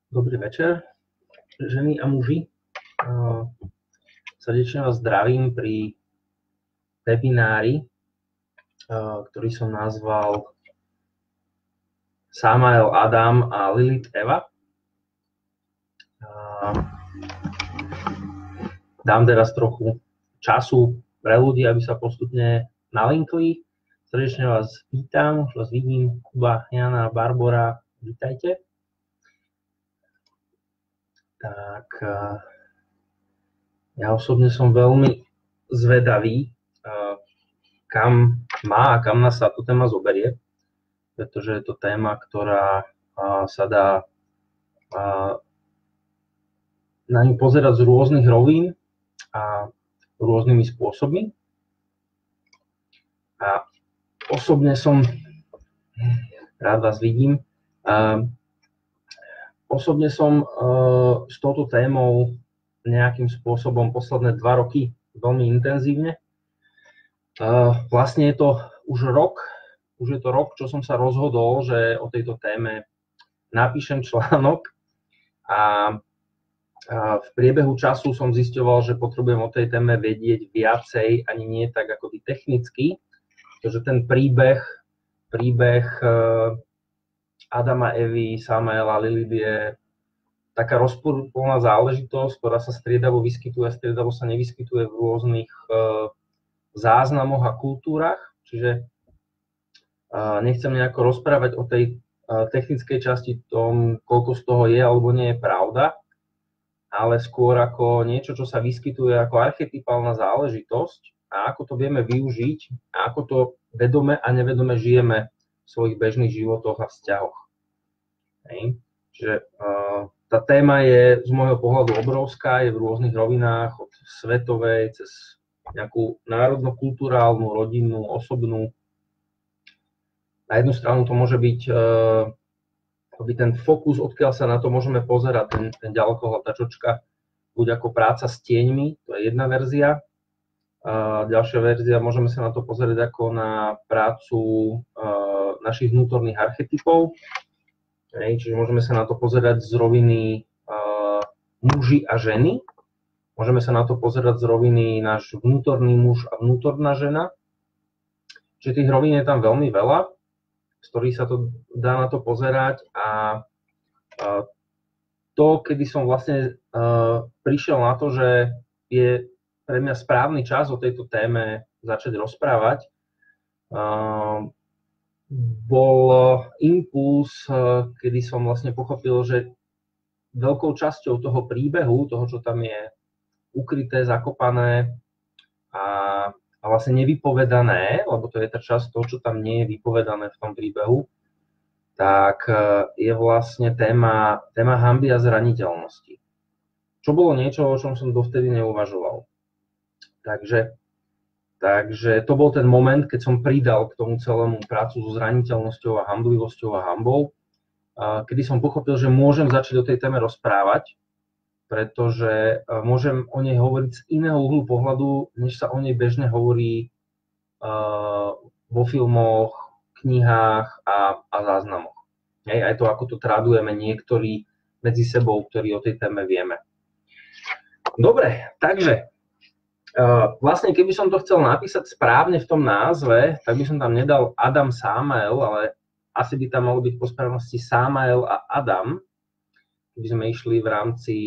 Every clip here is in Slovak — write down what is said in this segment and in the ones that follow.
Dobrý večer, ženy a muži. Srdečne vás zdravím pri webinári, ktorý som nazval Samael, Adam a Lilith, Eva. Dám teraz trochu času pre ľudí, aby sa postupne nalinkli. Srdečne vás vítam, už vás vidím, Kuba, Jana, Barbora, vítajte. Tak ja osobne som veľmi zvedavý, kam nás sa tu téma zoberie, pretože je to téma, ktorá sa dá na ňu pozerať z rôznych rovín a rôznymi spôsobmi. A osobne som, rád vás vidím, osobne som s touto témou nejakým spôsobom posledné 2 roky veľmi intenzívne. Vlastne je to už je to rok, čo som sa rozhodol, že o tejto téme napíšem článok a v priebehu času som zisťoval, že potrebujem o tej téme vedieť viacej, ani nie tak ako technicky, pretože ten príbeh Adama, Evy, Samaela, Lilith je taká rozporuplná záležitosť, ktorá sa striedavo vyskytuje a striedavo sa nevyskytuje v rôznych záznamoch a kultúrach. Čiže nechcem nejako rozprávať o tej technickej časti, tom, koľko z toho je alebo nie je pravda, ale skôr ako niečo, čo sa vyskytuje ako archetypálna záležitosť a ako to vieme využiť a ako to vedome a nevedome žijeme v svojich bežných životoch a vzťahoch. Hej. Čiže tá téma je z môjho pohľadu obrovská, je v rôznych rovinách, od svetovej cez nejakú národno-kulturálnu, rodinnú, osobnú. Na jednu stranu to môže byť ten fokus, odkiaľ sa na to môžeme pozerať, ten ďalekohľadačočka, buď ako práca s tieňmi, to je jedna verzia. Ďalšia verzia, môžeme sa na to pozerať ako na prácu našich vnútorných archetypov. Čiže môžeme sa na to pozerať z roviny muži a ženy. Môžeme sa na to pozerať z roviny náš vnútorný muž a vnútorná žena. Čiže tých rovín je tam veľmi veľa, z ktorých sa to dá na to pozerať. A to, kedy som vlastne prišiel na to, že je pre mňa správny čas o tejto téme začať rozprávať, bol impuls, kedy som vlastne pochopil, že veľkou časťou toho príbehu, toho, čo tam je ukryté, zakopané a vlastne nevypovedané, lebo to je tá časť toho, čo tam nie je vypovedané v tom príbehu, tak je vlastne téma hanby a zraniteľnosti. Čo bolo niečo, o čom som dovtedy neuvažoval. Takže to bol ten moment, keď som pridal k tomu celému prácu so zraniteľnosťou a hanblivosťou a hanbou, kedy som pochopil, že môžem začať o tej téme rozprávať, pretože môžem o nej hovoriť z iného uhlu pohľadu, než sa o nej bežne hovorí vo filmoch, knihách a záznamoch. Aj to, ako to tradujeme niektorí medzi sebou, ktorí o tej téme vieme. Dobre, takže vlastne keby som to chcel napísať správne v tom názve, tak by som tam nedal Adam, Samael, ale asi by tam malo byť po správnosti Samael a Adam, keby sme išli v rámci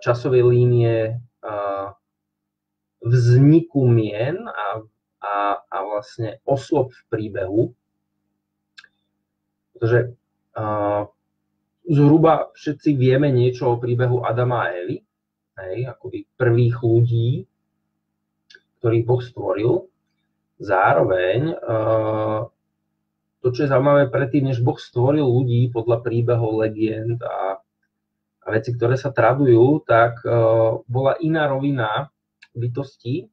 časovej línie vzniku mien a vlastne osôb v príbehu. Pretože zhruba všetci vieme niečo o príbehu Adama a Evy, akoby prvých ľudí, ktorých Boh stvoril. Zároveň to, čo je zaujímavé, predtým, než Boh stvoril ľudí podľa príbehov, legend a veci, ktoré sa tradujú, tak bola iná rovina bytostí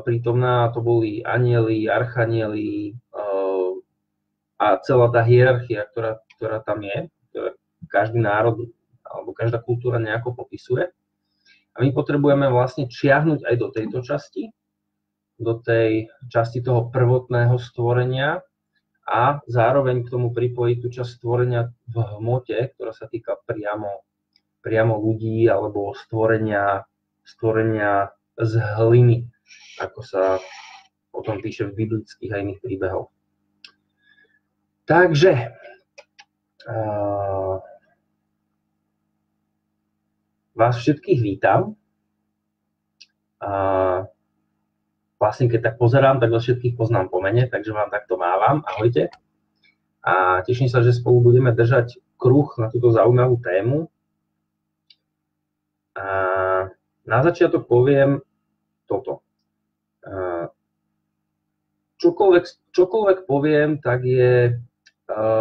prítomná, to boli anjeli, archanieli a celá tá hierarchia, ktorá tam je, ktorá každý národ alebo každá kultúra nejako popisuje. A my potrebujeme vlastne čiahnuť aj do tejto časti, do tej časti toho prvotného stvorenia a zároveň k tomu pripojiť tú časť stvorenia v hmote, ktorá sa týka priamo ľudí alebo stvorenia z hliny, ako sa o tom píše v biblických a iných príbehoch. Takže vás všetkých vítam. Vlastne keď tak pozerám, tak vás všetkých poznám po mene, takže vám takto mávam. Ahojte. A teším sa, že spolu budeme držať kruh na túto zaujímavú tému. A na začiatok poviem toto. Čokoľvek poviem, tak je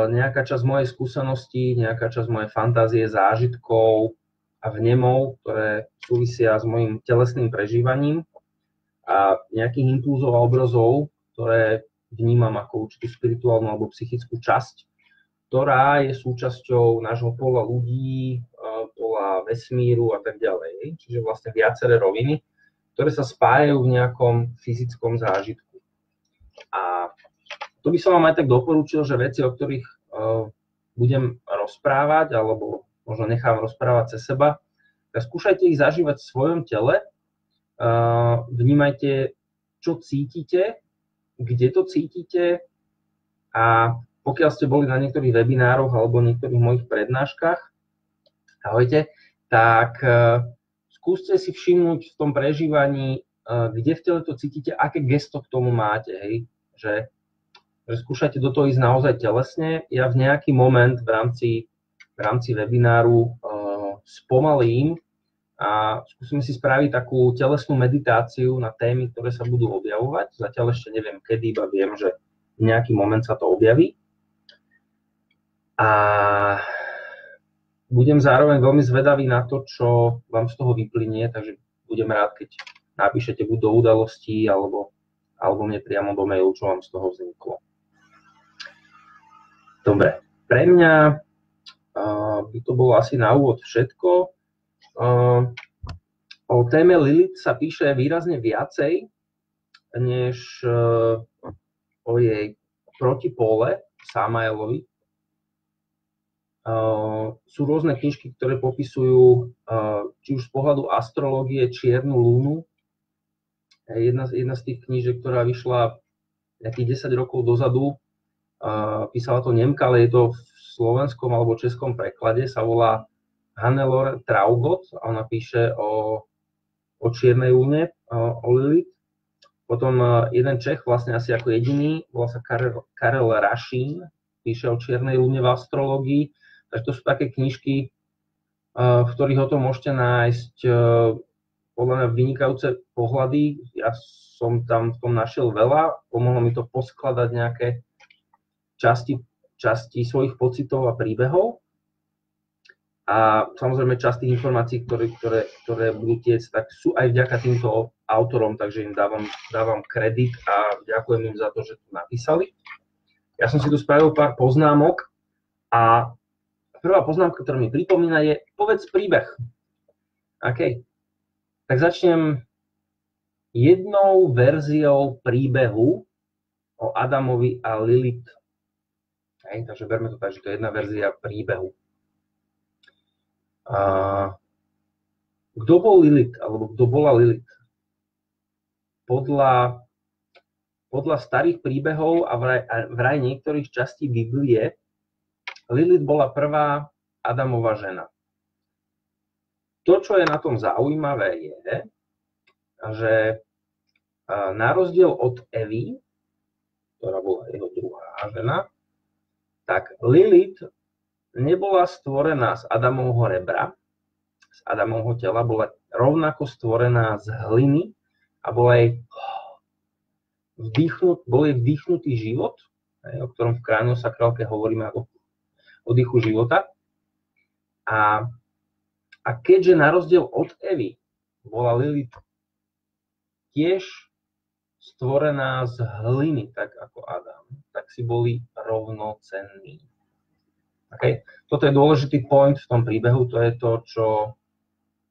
nejaká časť mojej skúsenosti, nejaká časť mojej fantázie, zážitkov a vnemov, ktoré súvisia s mojím telesným prežívaním a nejakých impulzov a obrazov, ktoré vnímam ako určitú spirituálnu alebo psychickú časť, ktorá je súčasťou nášho pola ľudí, pola vesmíru a tak ďalej. Čiže vlastne viaceré roviny, ktoré sa spájajú v nejakom fyzickom zážitku. A to by som vám aj tak doporučil, že veci, o ktorých budem rozprávať, alebo možno nechám rozprávať cez seba, tak skúšajte ich zažívať v svojom tele, vnímajte, čo cítite, kde to cítite a pokiaľ ste boli na niektorých webinároch alebo niektorých mojich prednáškach, ahojte, tak skúste si všimnúť v tom prežívaní, kde v tele to cítite, aké gesto k tomu máte, hej, že skúšajte do toho ísť naozaj telesne. Ja v nejaký moment v rámci webináru spomalím a skúsime si spraviť takú telesnú meditáciu na témy, ktoré sa budú objavovať. Zatiaľ ešte neviem kedy, iba viem, že v nejaký moment sa to objaví. A budem zároveň veľmi zvedavý na to, čo vám z toho vyplynie, takže budem rád, keď napíšete buď do udalostí, alebo mne priamo do mailu, čo vám z toho vzniklo. Dobre, pre mňa by to bolo asi na úvod všetko. O téme Lilith sa píše výrazne viacej, než o jej protipóle Samaelovi. Sú rôzne knižky, ktoré popisujú, či už z pohľadu astrológie, čiernu lúnu. Jedna z tých knížek, ktorá vyšla nejakých 10 rokov dozadu, písala to Nemka, ale je to v slovenskom alebo českom preklade, sa volá Hannelore Traugott a ona píše o čiernej lúne, o Lilith. Potom jeden Čech, vlastne asi ako jediný, volá sa Karel Rašín, píše o čiernej lúne v astrológii. Takže to sú také knižky, v ktorých o tom môžete nájsť podľa mňa vynikajúce pohľady. Ja som tam v tom našiel veľa, pomohlo mi to poskladať nejaké časti svojich pocitov a príbehov. A samozrejme časť tých informácií, ktoré budú tiecť, tak sú aj vďaka týmto autorom, takže im dávam kredit a ďakujem im za to, že to napísali. Ja som si tu spravil pár poznámok a prvá poznámka, ktorá mi pripomína, je povedz príbeh. OK. Tak začnem jednou verziou príbehu o Adamovi a Lilith. Hej, takže berme to tak, že to je jedna verzia príbehu. Kto bol Lilith, alebo kto bola Lilith? Podľa starých príbehov a vraj niektorých častí Biblie, Lilith bola prvá Adamova žena. To, čo je na tom zaujímavé, je, že na rozdiel od Evy, ktorá bola jeho druhá žena, tak Lilith nebola stvorená z Adamovho rebra, z Adamovho tela, bola rovnako stvorená z hliny a bol jej vdýchnutý život, o ktorom v Kráňosakrálke hovoríme ako o dýchu života. A keďže na rozdiel od Evy bola Lilith tiež stvorená z hliny, tak ako Adam, tak si boli rovnocenní. Okay. Toto je dôležitý point v tom príbehu, to je to, čo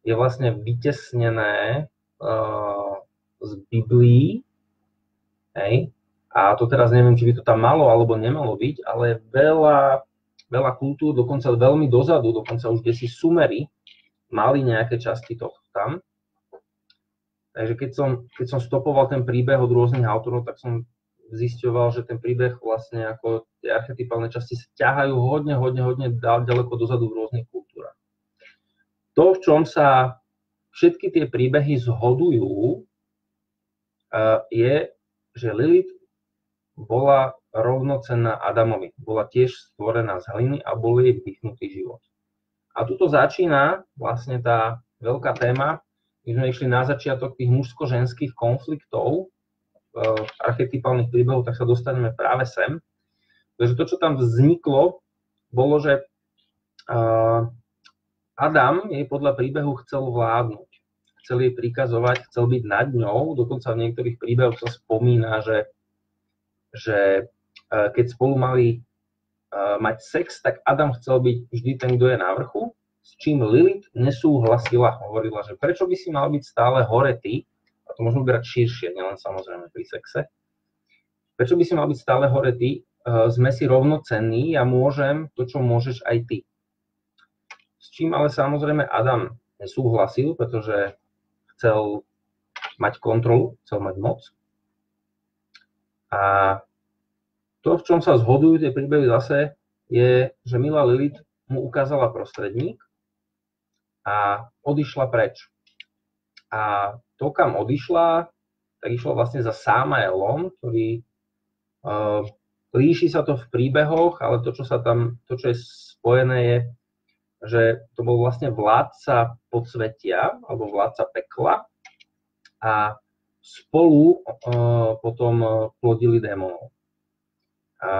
je vlastne vytesnené z Biblií, hej, A to teraz neviem, či by to tam malo alebo nemalo byť, ale veľa kultúr, dokonca veľmi dozadu, dokonca už kdesi Sumeri mali nejaké časti tohto tam. Takže keď som stopoval ten príbeh od rôznych autorov, tak som zisťoval, že ten príbeh vlastne ako tie archetypálne časti sa ťahajú hodne ďaleko dozadu v rôznych kultúrach. To, v čom sa všetky tie príbehy zhodujú, je, že Lilith bola rovnocenná Adamovi. Bola tiež stvorená z hliny a bol jej vdychnutý život. A tuto začína vlastne tá veľká téma. My sme išli na začiatok tých mužsko-ženských konfliktov v archetypálnych príbehov, tak sa dostaneme práve sem. Takže to, čo tam vzniklo, bolo, že Adam jej podľa príbehu chcel vládnuť. Chcel jej prikazovať, chcel byť nad ňou. Dokonca v niektorých príbehoch sa spomína, že keď spolu mali mať sex, tak Adam chcel byť vždy ten, kto je na vrchu, s čím Lilith nesúhlasila. Hovorila, že prečo by si mal byť stále hore ty, a to môžeme brať širšie, nielen samozrejme pri sexe, prečo by si mal byť stále hore ty, sme si rovnocenní, ja môžem to, čo môžeš aj ty. S čím ale samozrejme Adam nesúhlasil, pretože chcel mať kontrolu, chcel mať moc. A to, v čom sa zhodujú tie príbehy zase, je, že milá Lilith mu ukázala prostredník a odišla preč. A to, kam odišla, tak išla vlastne za Samaelom, ktorý líši sa to v príbehoch, ale to, čo je spojené, je, že to bol vlastne vládca podsvetia, alebo vládca pekla, a spolu potom plodili démonov. A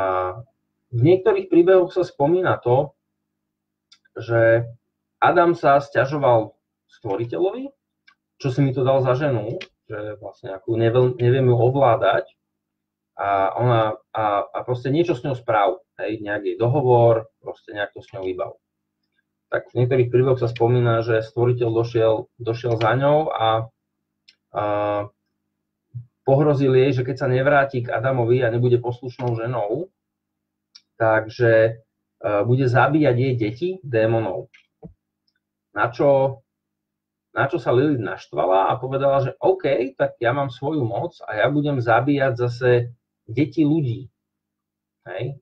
v niektorých príbehoch sa spomína to, že Adam sa sťažoval stvoriteľovi, čo si mi to dal za ženu, že vlastne ako neviem ju ovládať a proste niečo s ňou správ, nejaký dohovor, proste nejak to s ňou vybav. Tak v niektorých príbehoch sa spomína, že stvoriteľ došiel za ňou a pohrozil jej, že keď sa nevráti k Adamovi a nebude poslušnou ženou, takže bude zabíjať jej deti démonov. Na čo sa Lilith naštvala a povedala, že OK, tak ja mám svoju moc a ja budem zabíjať zase deti ľudí. Hej.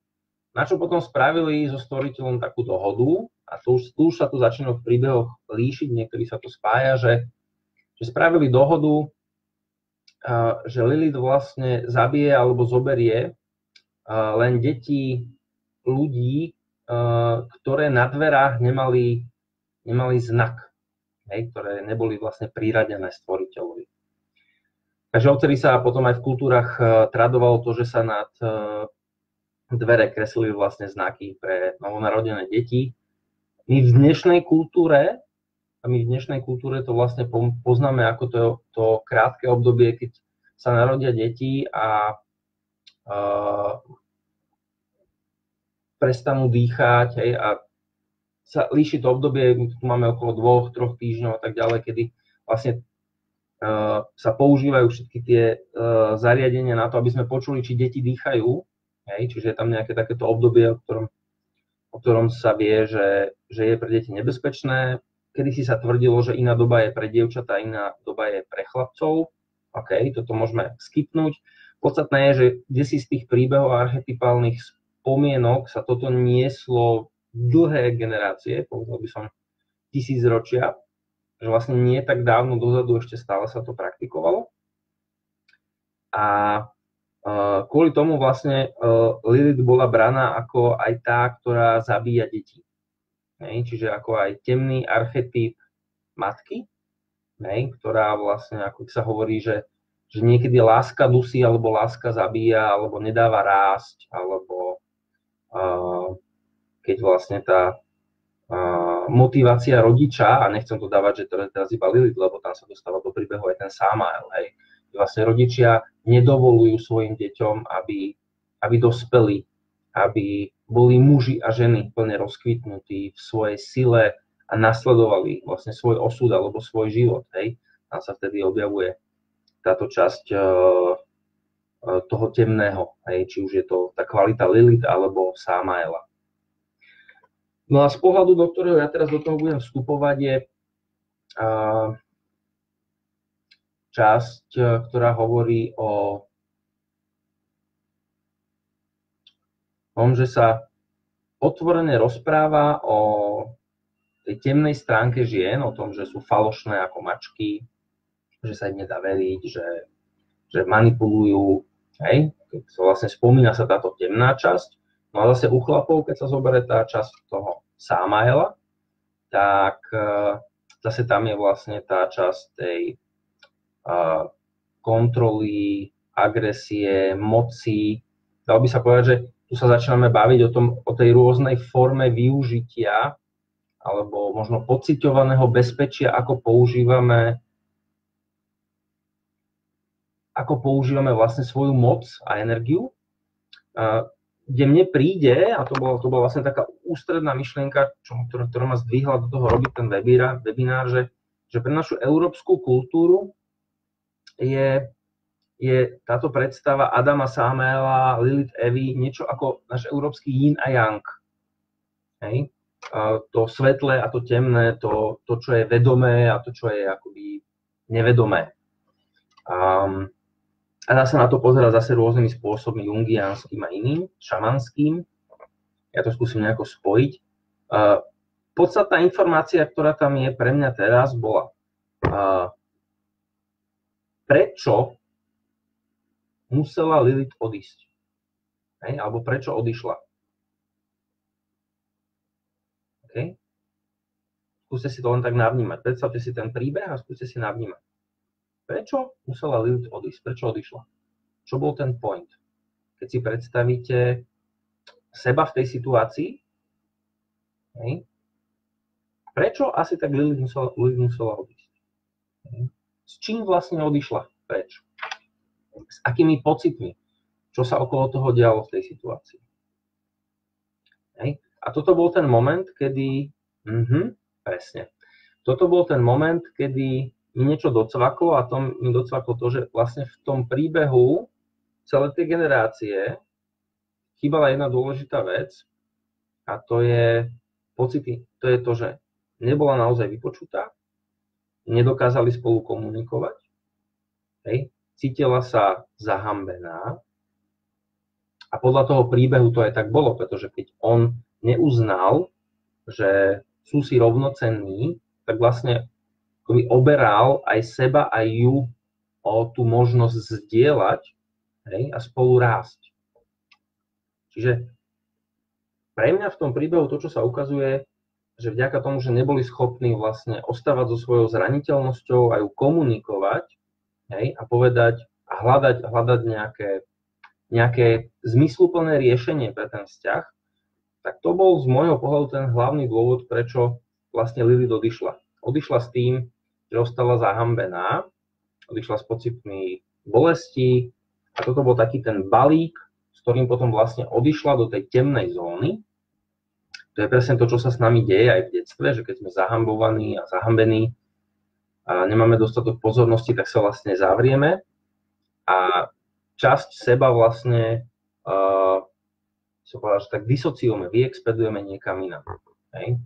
Na čo potom spravili so stvoriteľom takú dohodu, a tu už sa tu začína v príbehoch líšiť, niektorí sa to spája, že spravili dohodu, že Lilith vlastne zabije alebo zoberie len deti ľudí, ktoré na dverách nemali znak, ktoré neboli vlastne priradené stvoriteľovi. Takže odtedy sa potom aj v kultúrach tradovalo to, že sa nad dvere kreslili vlastne znaky pre novonarodené deti. My v dnešnej kultúre to vlastne poznáme ako to krátke obdobie, keď sa narodia deti a prestanú dýchať, a sa líši to obdobie, tu máme okolo 2-3 týždňov a tak ďalej, kedy vlastne sa používajú všetky tie zariadenia na to, aby sme počuli, či deti dýchajú, čiže je tam nejaké takéto obdobie, o ktorom sa vie, že je pre deti nebezpečné. Kedysi sa tvrdilo, že iná doba je pre dievčatá, iná doba je pre chlapcov. OK, toto môžeme skipnúť. Podstatné je, že kdesi z tých príbehov a archetypálnych spomienok sa toto nieslo dlhé generácie, povedal by som 1000 ročia, že vlastne nie tak dávno dozadu ešte stále sa to praktikovalo. A kvôli tomu vlastne Lilith bola braná ako aj tá, ktorá zabíja deti. Čiže ako aj temný archetyp matky, ktorá vlastne, ako sa hovorí, že niekedy láska dusí, alebo láska zabíja, alebo nedáva rásť, alebo keď vlastne tá motivácia rodiča, a nechcem to dávať, že to je teraz iba Lilith, lebo tam sa dostáva do príbehu aj ten Samael, vlastne rodičia nedovolujú svojim deťom, aby dospeli, aby boli muži a ženy plne rozkvitnutí v svojej sile a nasledovali vlastne svoj osud alebo svoj život. Tam sa vtedy objavuje táto časť toho temného, či už je to tá kvalita Lilith alebo Samaela. No a z pohľadu, do ktorého ja teraz do toho budem vstupovať, je časť, ktorá hovorí o tom, že sa otvorene rozpráva o tej temnej stránke žien, o tom, že sú falošné ako mačky, že sa im nedá veriť, že manipulujú, hej? Keď sa vlastne spomína sa táto temná časť. No a zase u chlapov, keď sa zoberie tá časť toho Samaela, tak zase tam je vlastne tá časť tej kontroly, agresie, moci. Dalo by sa povedať, že tu sa začíname baviť o tej rôznej forme využitia alebo možno pociťovaného bezpečia, ako používame vlastne svoju moc a energiu, kde mne príde, a to bola vlastne taká ústredná myšlienka, ktorá ma zdvihla do toho robiť ten webinár, že pre našu európsku kultúru je táto predstava Adama, Samaela, Lilith, Evy niečo ako náš európsky yin a yang. Hej? To svetlé a to temné, to, čo je vedomé a to, čo je akoby nevedomé. A dá sa na to pozerať zase rôznymi spôsobmi, jungiánskym a iným, šamanským. Ja to skúsim nejako spojiť. Podstatná informácia, ktorá tam je pre mňa teraz, bola prečo musela Lilith odísť? Hej? Alebo prečo odišla? Okay? Skúste si to len tak navnímať. Predstavte si ten príbeh a skúste si navnímať. Prečo musela Lilith odísť? Prečo odišla? Čo bol ten point? Keď si predstavíte seba v tej situácii, hej? Prečo asi tak Lilith musela odísť? Hej? S čím vlastne odišla? Prečo? S akými pocitmi? Čo sa okolo toho dialo v tej situácii? Hej? A toto bol ten moment, kedy... presne. Toto bol ten moment, kedy mi niečo docvaklo a to mi docvaklo to, že vlastne v tom príbehu celej tej generácie chýbala jedna dôležitá vec a to je pocity, to je to, že nebola naozaj vypočutá, nedokázali spolu komunikovať, hej? Cítila sa zahambená a podľa toho príbehu to aj tak bolo, pretože keď on neuznal, že sú si rovnocenní, tak vlastne oberal aj seba, aj ju o tú možnosť zdieľať, hej, a spolu rásť. Čiže pre mňa v tom príbehu to, čo sa ukazuje, že vďaka tomu, že neboli schopní vlastne ostávať so svojou zraniteľnosťou a ju komunikovať, hej, a povedať a hľadať nejaké zmysluplné riešenie pre ten vzťah, tak to bol z môjho pohľadu ten hlavný dôvod, prečo vlastne Lilith odišla. Odišla s tým, že ostala zahambená, odišla s pocitmi bolesti a toto bol taký ten balík, s ktorým potom vlastne odišla do tej temnej zóny. To je presne to, čo sa s nami deje aj v detstve, že keď sme zahambovaní a zahambení a nemáme dostatok pozornosti, tak sa vlastne zavrieme a časť seba vlastne tak disociujeme, vyexpedujeme niekam inam. Hej?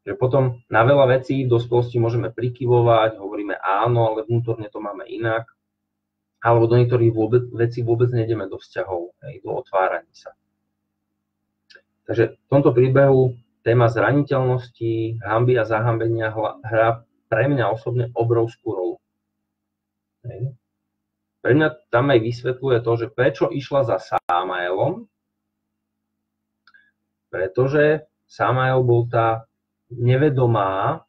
Že potom na veľa vecí v dospelosti môžeme prikyvovať, hovoríme áno, ale vnútorne to máme inak. Alebo do niektorých vecí vôbec nejdeme do vzťahov, hej, do otvárania sa. Takže v tomto príbehu téma zraniteľnosti, hanby a zahambenia hrá pre mňa osobne obrovskú rolu. Hej. Pre mňa tam aj vysvetľuje to, že prečo išla za Samaelom, pretože Samael bol tá nevedomá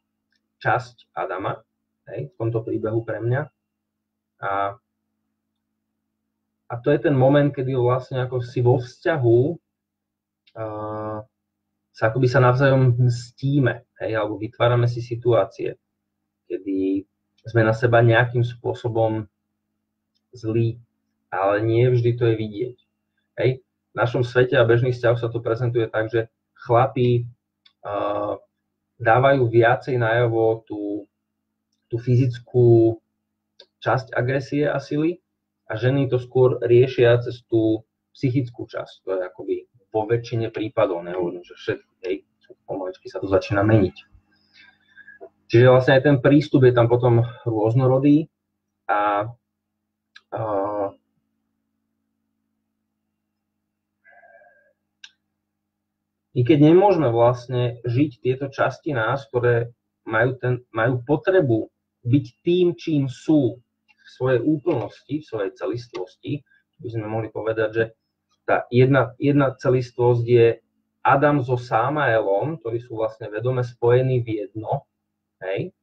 časť Adama, hej, v tomto príbehu pre mňa. A to je ten moment, kedy vlastne ako si vo vzťahu sa akoby sa navzájom mstíme, hej, alebo vytvárame si situácie, kedy sme na seba nejakým spôsobom zlí, ale nie vždy to je vidieť. Hej. V našom svete a bežných vzťahoch sa to prezentuje tak, že chlapi dávajú viacej najavo tú fyzickú časť agresie a sily a ženy to skôr riešia cez tú psychickú časť. To je akoby vo väčšine prípadov, nehovorím, že všetky, hej, pomaličky sa to začína meniť. Čiže vlastne aj ten prístup je tam potom rôznorodý a i keď nemôžeme vlastne žiť tieto časti nás, ktoré majú potrebu byť tým, čím sú v svojej úplnosti, v svojej celistvosti, by sme mohli povedať, že tá jedna celistvosť je Adam so Sámaelom, ktorí sú vlastne vedome spojení v jedno, hej?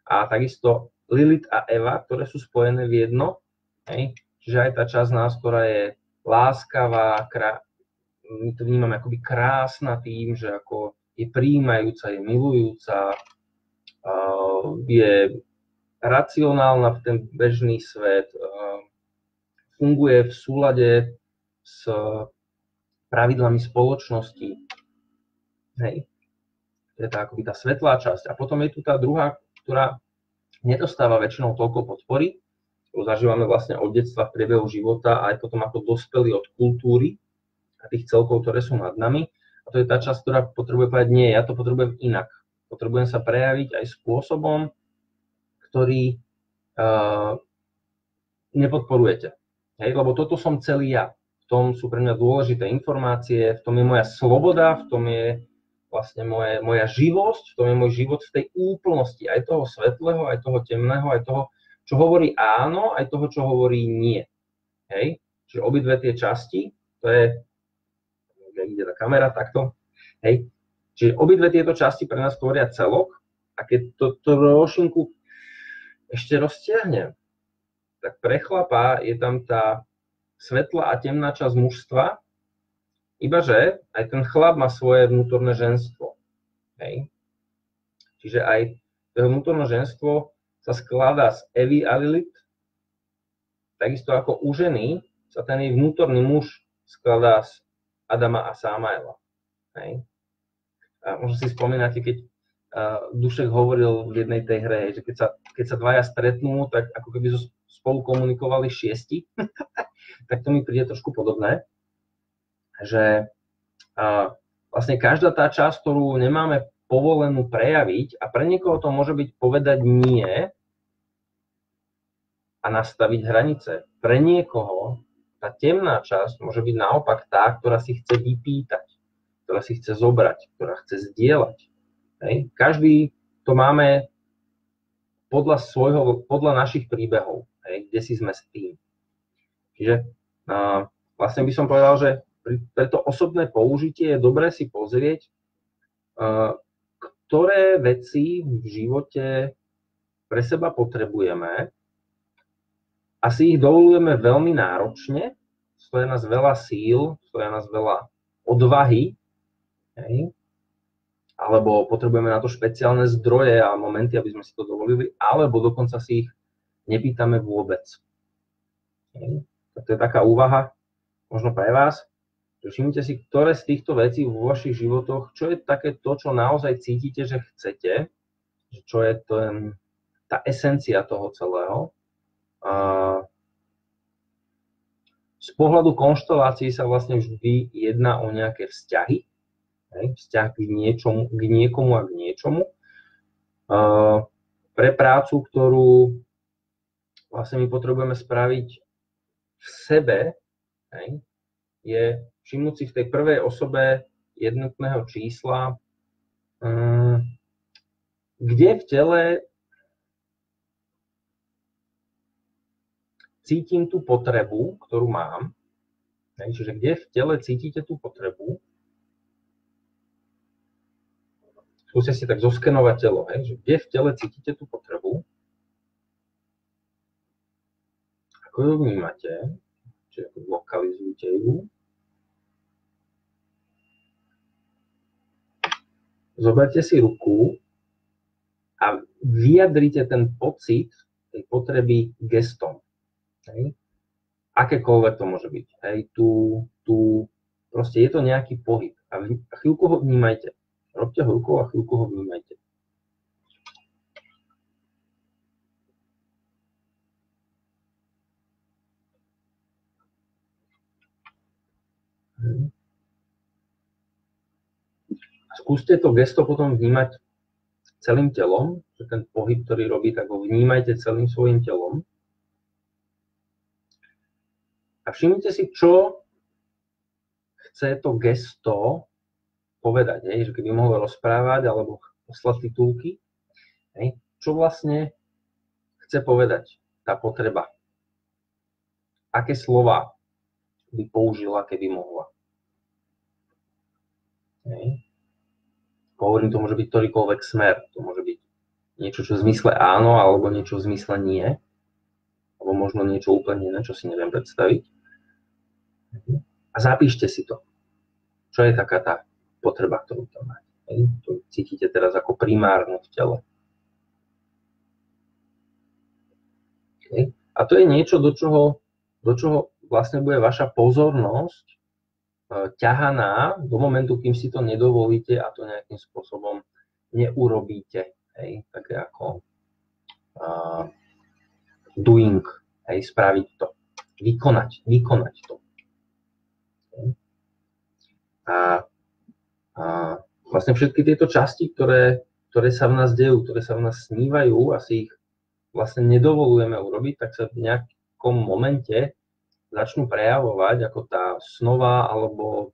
A takisto Lilith a Eva, ktoré sú spojené v jedno, hej? Čiže aj tá časť nás, ktorá je láskavá, my to vnímame akoby krásna tým, že ako je prijímajúca, je milujúca, je racionálna v ten bežný svet, funguje v súlade s pravidlami spoločnosti. Hej. To je tá akoby tá svetlá časť. A potom je tu tá druhá, ktorá nedostáva väčšinou toľko podpory, ktorú zažívame vlastne od detstva v priebehu života a aj potom ako dospelí od kultúry a tých celkov, ktoré sú nad nami. A to je tá časť, ktorá potrebuje povedať, nie, ja to potrebujem inak. Potrebujem sa prejaviť aj spôsobom, ktorý nepodporujete. Hej, lebo toto som celý ja. V tom sú pre mňa dôležité informácie, v tom je moja sloboda, v tom je vlastne moja živosť, v tom je môj život v tej úplnosti, aj toho svetlého, aj toho temného, aj toho, čo hovorí áno, aj toho, čo hovorí nie. Hej? Čiže obidve tie časti, to je, ide tá kamera, takto, hej? Čiže obidve tieto časti pre nás tvoria celok a keď to trošinku ešte roztiahnem, tak pre chlapa je tam tá svetlá a temná časť mužstva, ibaže aj ten chlap má svoje vnútorné ženstvo. Hej. Čiže aj to vnútorné ženstvo sa skladá z Evy a Lilith, takisto ako u ženy sa ten jej vnútorný muž skladá z Adama a Sámaela. Hej. A možno si spomínate, keď Dušek hovoril v jednej tej hre, že keď sa dvaja stretnú, tak ako keby spolu komunikovali 6, tak to mi príde trošku podobné, že vlastne každá tá časť, ktorú nemáme povolenú prejaviť a pre niekoho to môže byť povedať nie a nastaviť hranice. Pre niekoho tá temná časť môže byť naopak tá, ktorá si chce vypýtať, ktorá si chce zobrať, ktorá chce zdieľať. Hej. Každý to máme podľa našich príbehov, hej, kde si sme s tým. Čiže vlastne by som povedal, že pre to osobné použitie je dobré si pozrieť, ktoré veci v živote pre seba potrebujeme a si ich dovolujeme veľmi náročne, stoja nás veľa síl, stoja nás veľa odvahy, hej, alebo potrebujeme na to špeciálne zdroje a momenty, aby sme si to dovolili, alebo dokonca si ich nepýtame vôbec. Hej. Tak to je taká úvaha, možno pre vás, že všimnite si, ktoré z týchto vecí vo vašich životoch, čo je také to, čo naozaj cítite, že chcete, čo je tá esencia toho celého. Z pohľadu konštelácií sa vlastne vždy jedná o nejaké vzťahy, vzťah k niekomu a k niečomu. Pre prácu, ktorú vlastne my potrebujeme spraviť v sebe, je všimnúť si v tej prvej osobe jednotného čísla, kde v tele cítim tú potrebu, ktorú mám. Čiže kde v tele cítite tú potrebu, skúste si tak zoskenovať telo, že kde v tele cítite tú potrebu, ako ju vnímate, čiže lokalizujte ju. Zoberte si ruku a vyjadrite ten pocit tej potreby gestom. Akékoľvek to môže byť. Proste je to nejaký pohyb. A chvíľku ho vnímajte. Robte ho rukou a chvíľku ho vnímajte. skúste to gesto potom vnímať celým telom, že ten pohyb, ktorý robí, tak ho vnímajte celým svojim telom. A všimnite si, čo chce to gesto povedať, že keby mohol rozprávať alebo poslať titulky, čo vlastne chce povedať tá potreba. Aké slova by použila, keby mohla. Hovorím, to môže byť ktorýkoľvek smer. To môže byť niečo, čo v zmysle áno, alebo niečo v zmysle nie. Alebo možno niečo úplne iné, čo si neviem predstaviť. A zapíšte si to. Čo je taká tá potreba, ktorú tam máte. To cítite teraz ako primárnu v tele. A to je niečo, do čoho vlastne bude vaša pozornosť ťahaná do momentu, kým si to nedovolíte a to nejakým spôsobom neurobíte. Také ako doing, spraviť to, vykonať to. A vlastne všetky tieto časti, ktoré sa v nás dejú, ktoré sa v nás snívajú, asi ich vlastne nedovolujeme urobiť, tak sa v nejakom momente začnú prejavovať ako tá snová alebo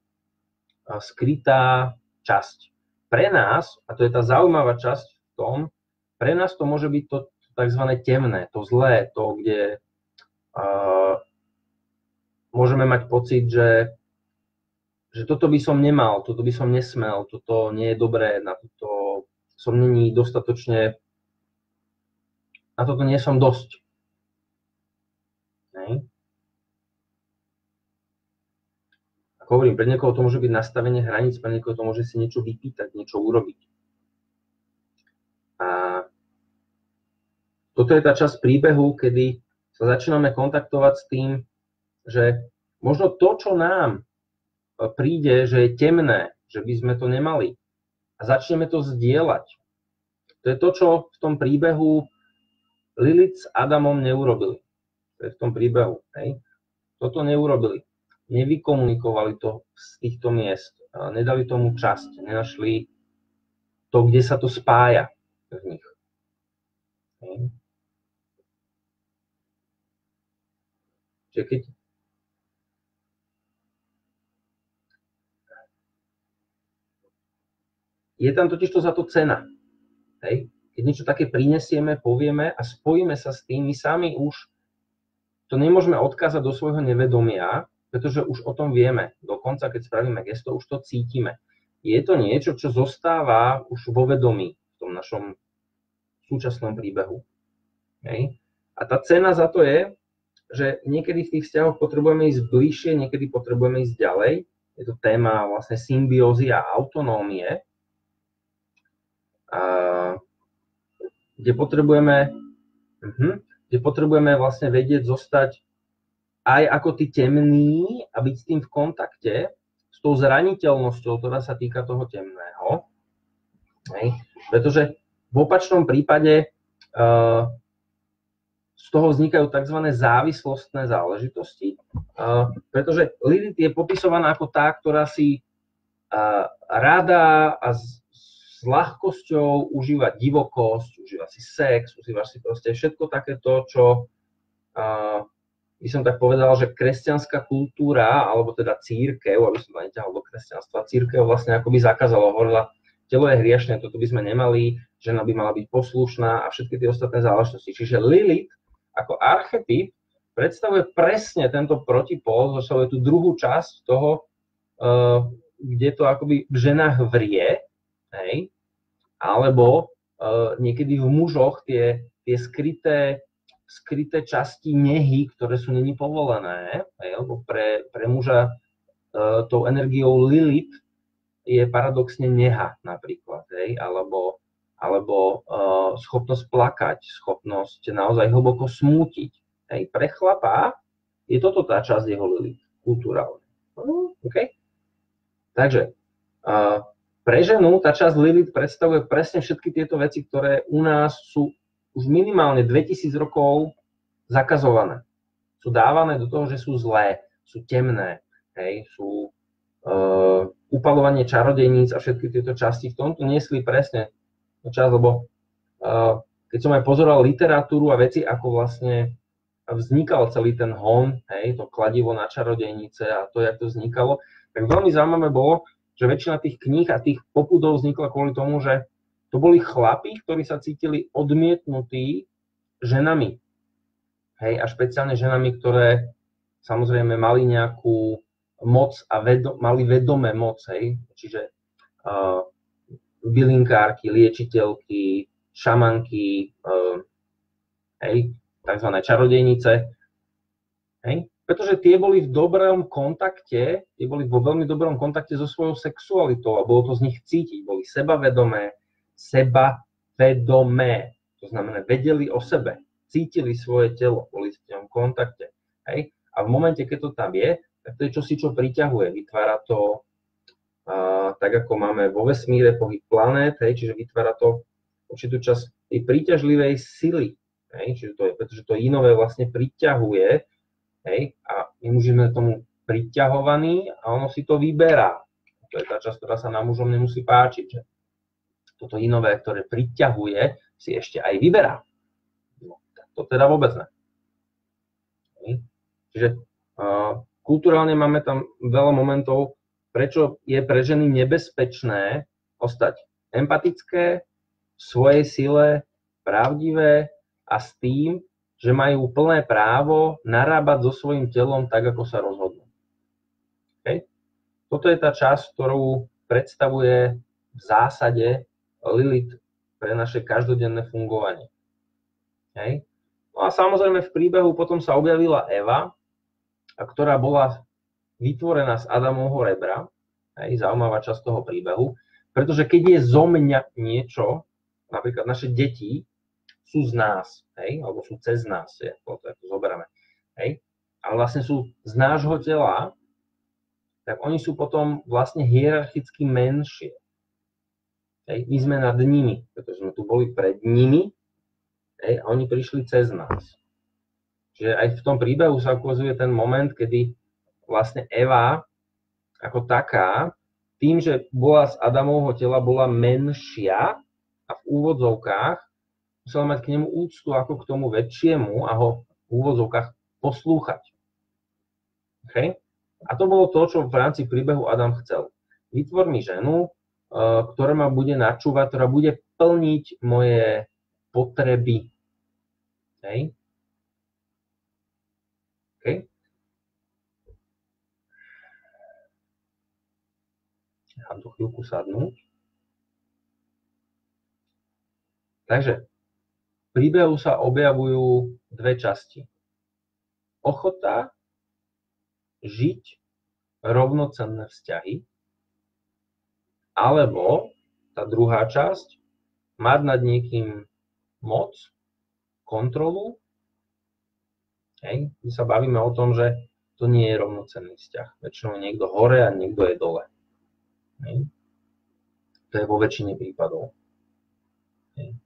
skrytá časť. Pre nás, a to je tá zaujímavá časť v tom, pre nás to môže byť to tzv. Temné, to zlé, to, kde môžeme mať pocit, že toto by som nemal, toto by som nesmel, toto nie je dobré, na toto som není dostatočne, na toto nie som dosť. Ako hovorím, pre niekoho to môže byť nastavenie hraníc, pre niekoho to môže si niečo vypýtať, niečo urobiť. A toto je tá časť príbehu, kedy sa začíname kontaktovať s tým, že možno to, čo nám príde, že je temné, že by sme to nemali. A začneme to zdieľať. To je to, čo v tom príbehu Lilith s Adamom neurobili. To je v tom príbehu. Toto neurobili. Nevykomunikovali to z týchto miest. Nedali tomu časť. Nenašli to, kde sa to spája v nich. Čiže keď je tam totiž to za to cena. Keď niečo také prinesieme, povieme a spojíme sa s tým, my sami už to nemôžeme odkázať do svojho nevedomia, pretože už o tom vieme. Dokonca, keď spravíme gesto, už to cítime. Je to niečo, čo zostáva už vo vedomí v tom našom súčasnom príbehu. A tá cena za to je, že niekedy v tých vzťahoch potrebujeme ísť bližšie, niekedy potrebujeme ísť ďalej. Je to téma vlastne symbiózy a autonómie, kde potrebujeme vlastne vedieť zostať aj ako tí temní a byť s tým v kontakte, s tou zraniteľnosťou, ktorá sa týka toho temného. Pretože v opačnom prípade z toho vznikajú tzv. Závislostné záležitosti, pretože Lilith je popisovaná ako tá, ktorá si rada a s ľahkosťou užíva divokosť, užíva si sex, užíva si proste všetko takéto, čo by som tak povedal, že kresťanská kultúra, alebo teda cirkev, aby som to neťahal do kresťanstva, cirkev vlastne akoby zakázala, hovorila, telo je hriešne, toto by sme nemali, žena by mala byť poslušná a všetky tie ostatné záležitosti. Čiže Lilith ako archetyp predstavuje presne tento protipól, predstavuje tú druhú časť toho, kde to akoby v ženách vrie, alebo niekedy v mužoch tie skryté časti nehy, ktoré sú není povolené, lebo pre muža tou energiou Lilith je paradoxne neha napríklad, alebo schopnosť plakať, schopnosť naozaj hlboko smútiť. Pre chlapa je toto tá časť jeho Lilith, kulturálne. Takže pre ženu tá časť Lilith predstavuje presne všetky tieto veci, ktoré u nás sú už minimálne 2000 rokov zakazované. Sú dávané do toho, že sú zlé, sú temné, sú upalovanie čarodejníc a všetky tieto časti v tomto niesli presne čas, lebo keď som aj pozeral literatúru a veci, ako vlastne vznikal celý ten hon, hej, to kladivo na čarodejnice a to, jak to vznikalo, tak veľmi zaujímavé bolo, že väčšina tých kníh a tých popudov vznikla kvôli tomu, že to boli chlapi, ktorí sa cítili odmietnutí ženami. Hej, a špeciálne ženami, ktoré samozrejme mali nejakú moc a mali vedomé moc. Hej. Čiže bylinkárky, liečiteľky, šamanky, hej, takzvané čarodejnice. Hej. Pretože tie boli v dobrom kontakte, tie boli vo veľmi dobrom kontakte so svojou sexualitou a bolo to z nich cítiť. Boli sebavedomé, to znamená, vedeli o sebe, cítili svoje telo, boli v tom kontakte. Hej? A v momente, keď to tam je, tak to je čosi, čo priťahuje. Vytvára to, tak ako máme vo vesmíre pohyb planét, hej? Čiže vytvára to určitú časť tej príťažlivej sily. Hej? Čiže to je, pretože to inové vlastne priťahuje, hej? A my môžeme tomu priťahovaní a ono si to vyberá. To je tá časť, ktorá sa nám mužom nemusí páčiť. Že? Toto inové, ktoré priťahuje, si ešte aj vyberá. No, to teda vôbec ne. Čiže kulturálne máme tam veľa momentov, prečo je pre ženy nebezpečné ostať empatické, v svojej sile, pravdivé a s tým, že majú plné právo narábať so svojím telom tak, ako sa rozhodnú. Okay? Toto je tá časť, ktorú predstavuje v zásade Lilith pre naše každodenné fungovanie. Hej. No a samozrejme v príbehu potom sa objavila Eva, ktorá bola vytvorená z Adamovho rebra. Hej, zaujímavá časť toho príbehu, pretože keď je zo mňa niečo, napríklad naše deti sú z nás, hej, alebo sú cez nás, to zoberieme, hej, ale vlastne sú z nášho tela, tak oni sú potom vlastne hierarchicky menšie. Hej, my sme nad nimi, pretože sme tu boli pred nimi, hej, a oni prišli cez nás. Čiže aj v tom príbehu sa ukazuje ten moment, kedy vlastne Eva ako taká, tým, že bola z Adamovho tela, bola menšia a v úvodzovkách musela mať k nemu úctu ako k tomu väčšiemu a ho v úvodzovkách poslúchať. Okay? A to bolo to, čo v rámci príbehu Adam chcel. Vytvor mi ženu, ktorá ma bude načúvať, ktorá bude plniť moje potreby. Hej. Okay. Nechám tu chvíľku sadnúť. Takže v príbehu sa objavujú dve časti. Ochota žiť rovnocenné vzťahy, alebo tá druhá časť, mať nad niekým moc, kontrolu. Hej. My sa bavíme o tom, že to nie je rovnocenný vzťah. Väčšinou niekto hore a niekto je dole. Hej. To je vo väčšine prípadov. Hej.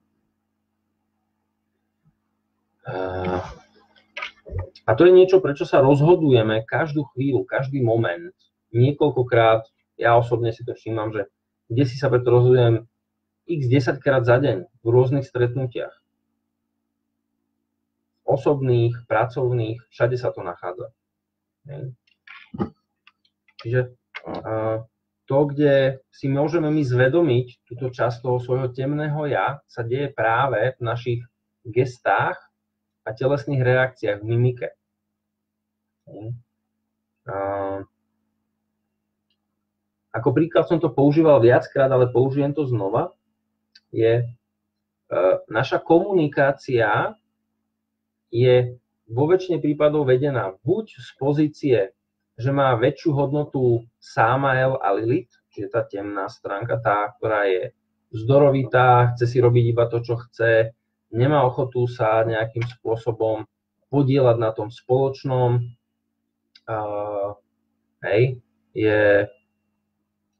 A to je niečo, prečo sa rozhodujeme každú chvíľu, každý moment, niekoľkokrát. Ja osobne si to všímam, že kde si sa preto rozhodujem x 10 krát za deň v rôznych stretnutiach. Osobných, pracovných, všade sa to nachádza. Čiže to, kde si môžeme my zvedomiť túto časť toho svojho temného ja, sa deje práve v našich gestách a telesných reakciách v mimike. Ako príklad som to používal viackrát, ale použijem to znova, je naša komunikácia je vo väčšine prípadov vedená buď z pozície, že má väčšiu hodnotu Samael a Lilith, čiže tá temná stránka, tá, ktorá je vzdorovitá, chce si robiť iba to, čo chce, nemá ochotu sa nejakým spôsobom podieľať na tom spoločnom, hej, je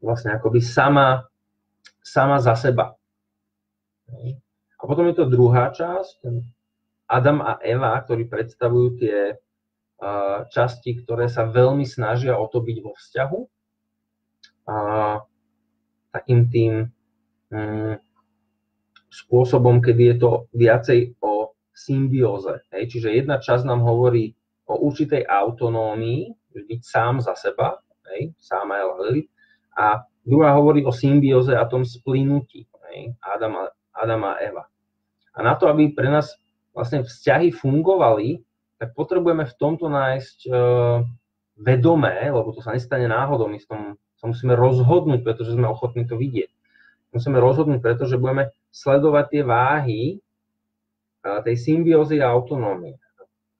vlastne akoby sama za seba. A potom je to druhá časť, Adam a Eva, ktorí predstavujú tie časti, ktoré sa veľmi snažia o to byť vo vzťahu. takým tým spôsobom, kedy je to viacej o symbióze. Čiže jedna časť nám hovorí o určitej autonómii, byť sám za seba, Samael a Lilith, a druhá hovorí o symbióze a tom splynutí, Adama a Eva. A na to, aby pre nás vlastne vzťahy fungovali, tak potrebujeme v tomto nájsť vedomé, lebo to sa nestane náhodou, my sa musíme rozhodnúť, pretože sme ochotní to vidieť. Musíme rozhodnúť, pretože budeme sledovať tie váhy tej symbiózy a autonómie.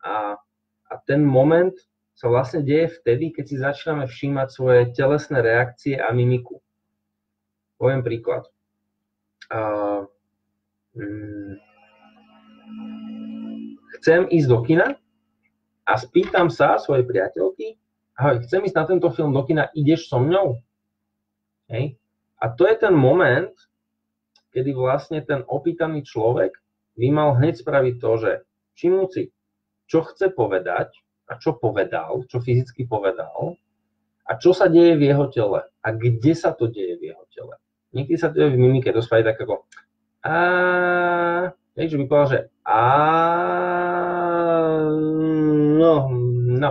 A ten moment sa vlastne deje vtedy, keď si začíname všímať svoje telesné reakcie a mimiku. Poviem príklad. Chcem ísť do kina a spýtam sa svojej priateľky, ahoj, chcem ísť na tento film do kina, ideš so mňou? Hej. A to je ten moment, kedy vlastne ten opýtaný človek by mal hneď spraviť to, že všimnúť si, čo chce povedať a čo povedal, čo fyzicky povedal a čo sa deje v jeho tele a kde sa to deje v jeho tele. Niekedy sa to deje v mimike, to spraví tak ako že by povedal, že no.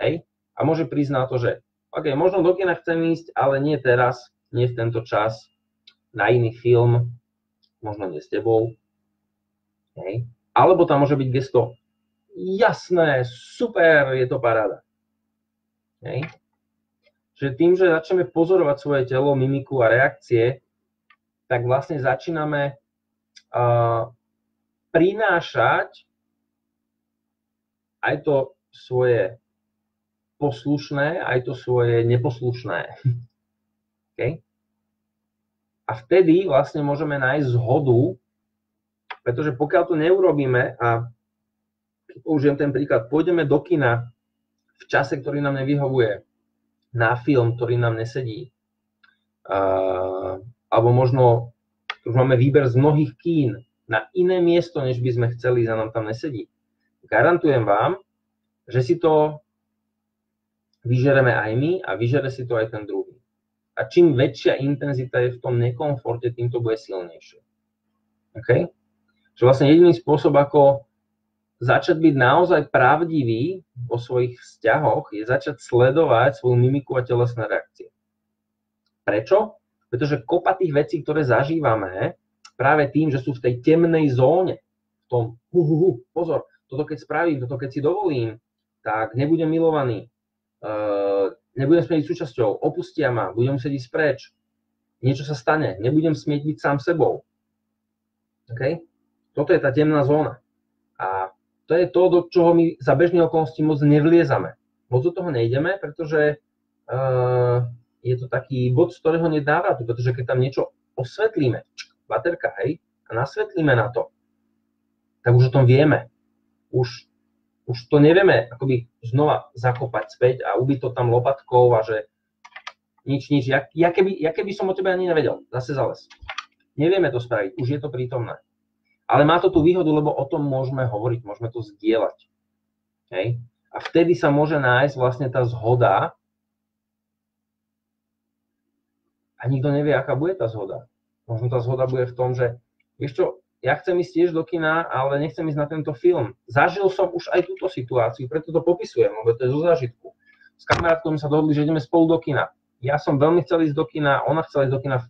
Hej. A môže prísť na to, že OK, možno do kina chcem ísť, ale nie teraz, nie v tento čas, na iný film, možno nie s tebou. Hej. Alebo tam môže byť gesto, jasné, super, je to paráda. Hej. Čiže tým, že začneme pozorovať svoje telo, mimiku a reakcie, tak vlastne začíname prinášať aj to svoje poslušné, aj to svoje neposlušné. Okay? A vtedy vlastne môžeme nájsť zhodu, pretože pokiaľ to neurobíme a použijem ten príklad, pôjdeme do kina v čase, ktorý nám nevyhovuje, na film, ktorý nám nesedí, alebo možno už máme výber z mnohých kín na iné miesto, než by sme chceli, a nám tam nesedí. Garantujem vám, že si to vyžereme aj my a vyžere si to aj ten druhý. A čím väčšia intenzita je v tom nekomforte, tým to bude silnejšie. Okay? Čiže vlastne jediný spôsob, ako začať byť naozaj pravdivý vo svojich vzťahoch, je začať sledovať svoju mimiku a telesné reakcie. Prečo? Pretože kopa tých vecí, ktoré zažívame, práve tým, že sú v tej temnej zóne, v tom pozor, toto keď spravím, toto keď si dovolím, tak nebudem milovaný, nebudem smieť byť súčasťou, opustia ma, budem musieť ísť preč, niečo sa stane, nebudem smieť byť sám sebou. Okay? Toto je tá temná zóna. A to je to, do čoho my za bežných okolností moc nevliezame. Moc do toho nejdeme, pretože je to taký bod, z ktorého nedávate, pretože keď tam niečo osvetlíme, baterka, hej, a nasvetlíme na to, tak už o tom vieme. Už to nevieme akoby znova zakopať späť a ubiť to tam lopatkou a že nič, ja keby som o tebe ani nevedel, zase zales. Nevieme to spraviť, už je to prítomné. Ale má to tú výhodu, lebo o tom môžeme hovoriť, môžeme to zdieľať. Hej? A vtedy sa môže nájsť vlastne tá zhoda a nikto nevie, aká bude tá zhoda. Možno tá zhoda bude v tom, že vieš čo, ja chcem ísť tiež do kina, ale nechcem ísť na tento film. Zažil som už aj túto situáciu, preto to popisujem, lebo to je zo zážitku. S kamarátkou sa dohodli, že ideme spolu do kina. Ja som veľmi chcel ísť do kina, ona chcela ísť do kina,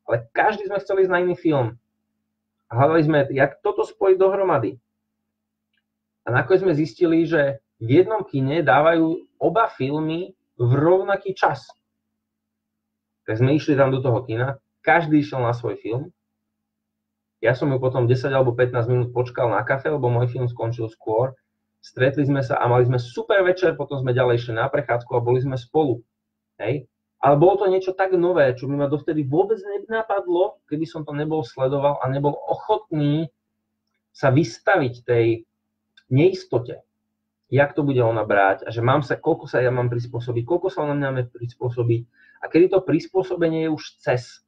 ale každý sme chceli ísť na iný film. A hľadali sme, jak toto spojiť dohromady. A nakoniec sme zistili, že v jednom kine dávajú oba filmy v rovnaký čas. Tak sme išli tam do toho kina, každý išiel na svoj film. Ja som ju potom 10 alebo 15 minút počkal na kafe, lebo môj film skončil skôr. Stretli sme sa a mali sme super večer, potom sme ďalej išli na prechádzku a boli sme spolu. Hej? Ale bolo to niečo tak nové, čo mi ma dovtedy vôbec nenapadlo, keby som to nebol sledoval a nebol ochotný sa vystaviť tej neistote, jak to bude ona brať a že koľko sa ja mám prispôsobiť, koľko sa ona mňa má prispôsobiť a kedy to prispôsobenie je už cez.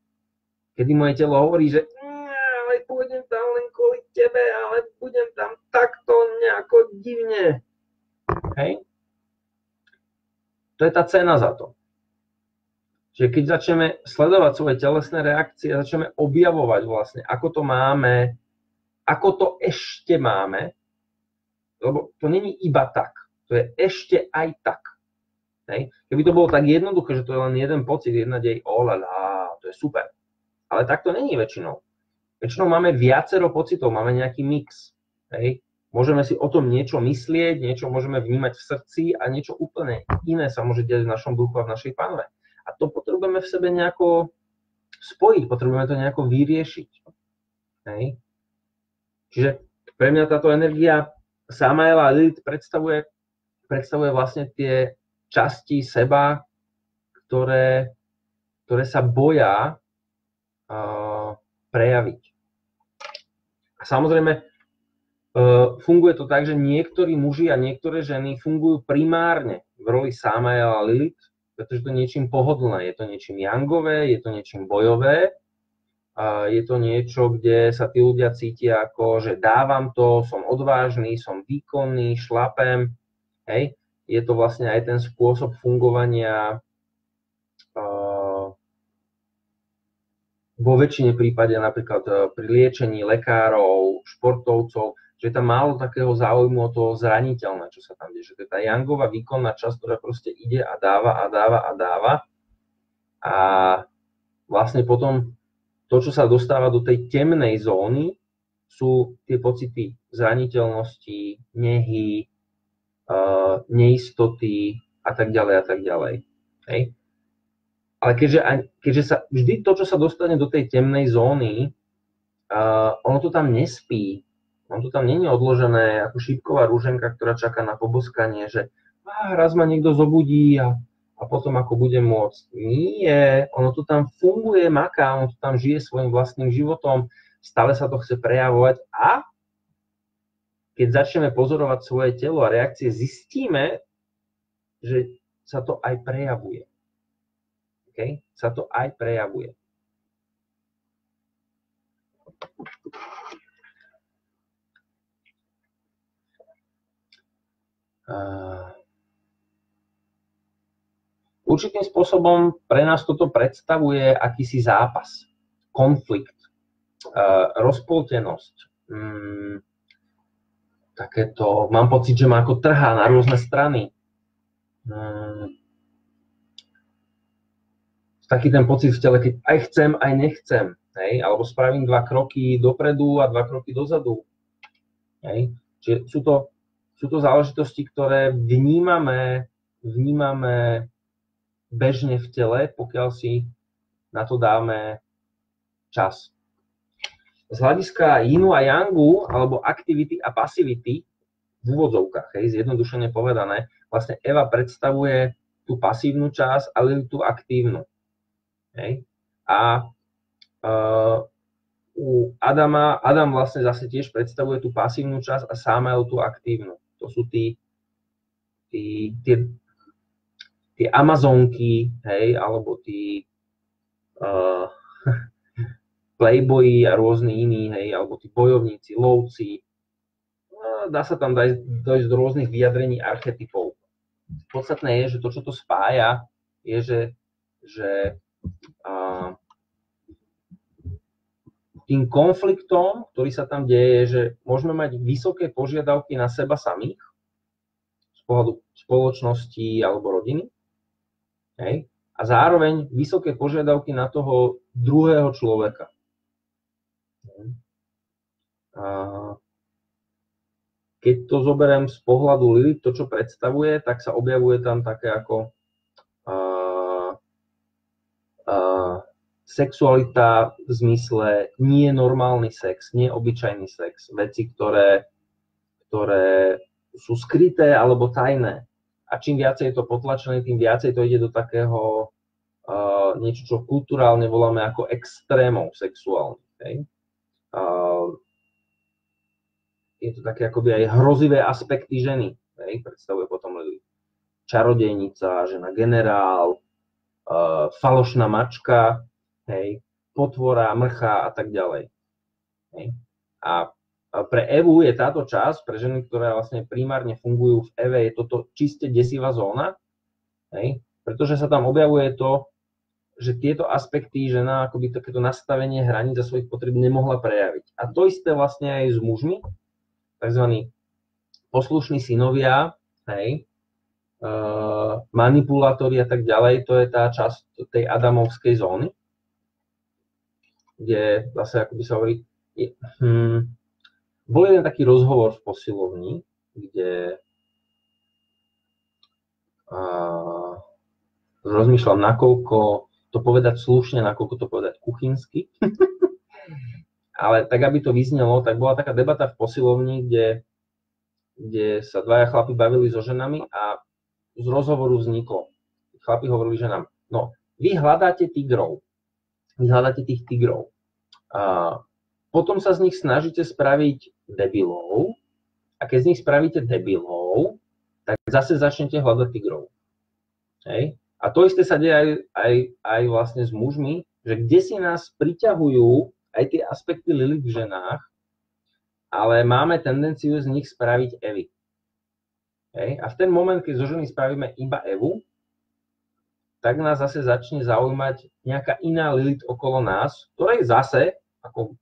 Kedy moje telo hovorí, že ale pôjdem tam len kvôli tebe, ale budem tam takto nejako divne. Hej? To je tá cena za to. Čiže keď začneme sledovať svoje telesné reakcie, začneme objavovať vlastne, ako to máme, ako to ešte máme, lebo to není iba tak, to je ešte aj tak. Hej. Keby to bolo tak jednoduché, že to je len jeden pocit, jedna dej, to je super. Ale tak to není väčšinou. Väčšinou máme viacero pocitov, máme nejaký mix. Hej. Môžeme si o tom niečo myslieť, niečo môžeme vnímať v srdci a niečo úplne iné sa môže diať v našom duchu a v našej panve. A to potrebujeme v sebe nejako spojiť, potrebujeme to nejako vyriešiť. Hej. Čiže pre mňa táto energia Samael a Lilith predstavuje vlastne tie časti seba, ktoré sa boja prejaviť. A samozrejme, funguje to tak, že niektorí muži a niektoré ženy fungujú primárne v roli Samael a Lilith, pretože to je niečím pohodlné, je to niečím jangové, je to niečím bojové, je to niečo, kde sa tí ľudia cítia ako, že dávam to, som odvážny, som výkonný, šlapem. Hej. Je to vlastne aj ten spôsob fungovania vo väčšine prípade napríklad pri liečení lekárov, športovcov, že je tam málo takého záujmu o to zraniteľné, čo sa tam deje. Že to je tá jangová výkonná časť, ktorá proste ide a dáva a dáva a dáva. A vlastne potom to, čo sa dostáva do tej temnej zóny, sú tie pocity zraniteľnosti, nehy, neistoty a tak ďalej a tak ďalej. Hej. Ale keďže sa vždy to, čo sa dostane do tej temnej zóny, ono to tam nespí. Ono to tam nie je odložené ako šípková rúženka, ktorá čaká na poboskanie, že raz ma niekto zobudí a potom ako budem môcť. Nie, ono to tam funguje, maká, ono to tam žije svojim vlastným životom, stále sa to chce prejavovať a keď začneme pozorovať svoje telo a reakcie, zistíme, že sa to aj prejavuje. Okay? Sa to aj prejavuje. Určitým spôsobom pre nás toto predstavuje akýsi zápas, konflikt, rozpoltenosť. Takéto, mám pocit, že ma ako trhá na rôzne strany. Taký ten pocit v tele, keď aj chcem, aj nechcem. Hej? Alebo spravím 2 kroky dopredu a 2 kroky dozadu. Hej? Čiže sú to záležitosti, ktoré vnímame bežne v tele, pokiaľ si na to dáme čas. Z hľadiska Yinu a Yangu, alebo aktivity a pasivity, v úvodzovkách, zjednodušene povedané, vlastne Eva predstavuje tú pasívnu časť a Lilith tú aktívnu. Hej. A u Adam vlastne zase tiež predstavuje tú pasívnu časť a Samael tú aktívnu. To sú tie Amazonky, hej, alebo tí playboyi a rôzni iní, hej, alebo tí bojovníci, lovci. Dá sa tam dojsť do rôznych vyjadrení archetypov. Podstatné je, že to, čo to spája, je, že tým konfliktom, ktorý sa tam deje, je, že môžeme mať vysoké požiadavky na seba samých z pohľadu spoločnosti alebo rodiny. Hej? A zároveň vysoké požiadavky na toho druhého človeka. Keď to zoberiem z pohľadu Lilith, to, čo predstavuje, tak sa objavuje tam také ako sexualita v zmysle nie normálny sex, nie obyčajný sex, veci, ktoré sú skryté alebo tajné. A čím viacej je to potlačené, tým viacej to ide do takého niečo, čo kulturálne voláme ako extrémov sexuálnych. Okay? Je to také akoby aj hrozivé aspekty ženy. Okay? Predstavuje potom čarodejnica, žena generál, falošná mačka, hej, potvora, mrcha a tak ďalej. Hej. A pre Evu je táto časť, pre ženy, ktoré vlastne primárne fungujú v Eve, je toto čiste desivá zóna, hej, pretože sa tam objavuje to, že tieto aspekty žena akoby takéto nastavenie hraníc a svojich potrieb nemohla prejaviť. A to isté vlastne aj s mužmi, takzvaní poslušní synovia, hej, manipulátori a tak ďalej, to je tá časť tej adamovskej zóny, kde zase akoby sa hovorí, bol jeden taký rozhovor v posilovni, kde rozmýšľam, nakoľko to povedať slušne, nakoľko to povedať kuchynsky. Ale tak, aby to vyznelo, tak bola taká debata v posilovni, kde sa dvaja chlapi bavili so ženami a z rozhovoru vzniklo. Chlapi hovorili ženám, no, vy hľadáte tigrov. Vy hľadáte tých tigrov. A potom sa z nich snažíte spraviť debilov a keď z nich spravíte debilov, tak zase začnete hľadať tigrov. Hej? A to isté sa deje aj vlastne s mužmi, že kde si nás priťahujú aj tie aspekty Lilith v ženách, ale máme tendenciu z nich spraviť Evy. Hej? A v ten moment, keď zo ženy spravíme iba Evu, tak nás zase začne zaujímať nejaká iná Lilith okolo nás, ktorej zase, ako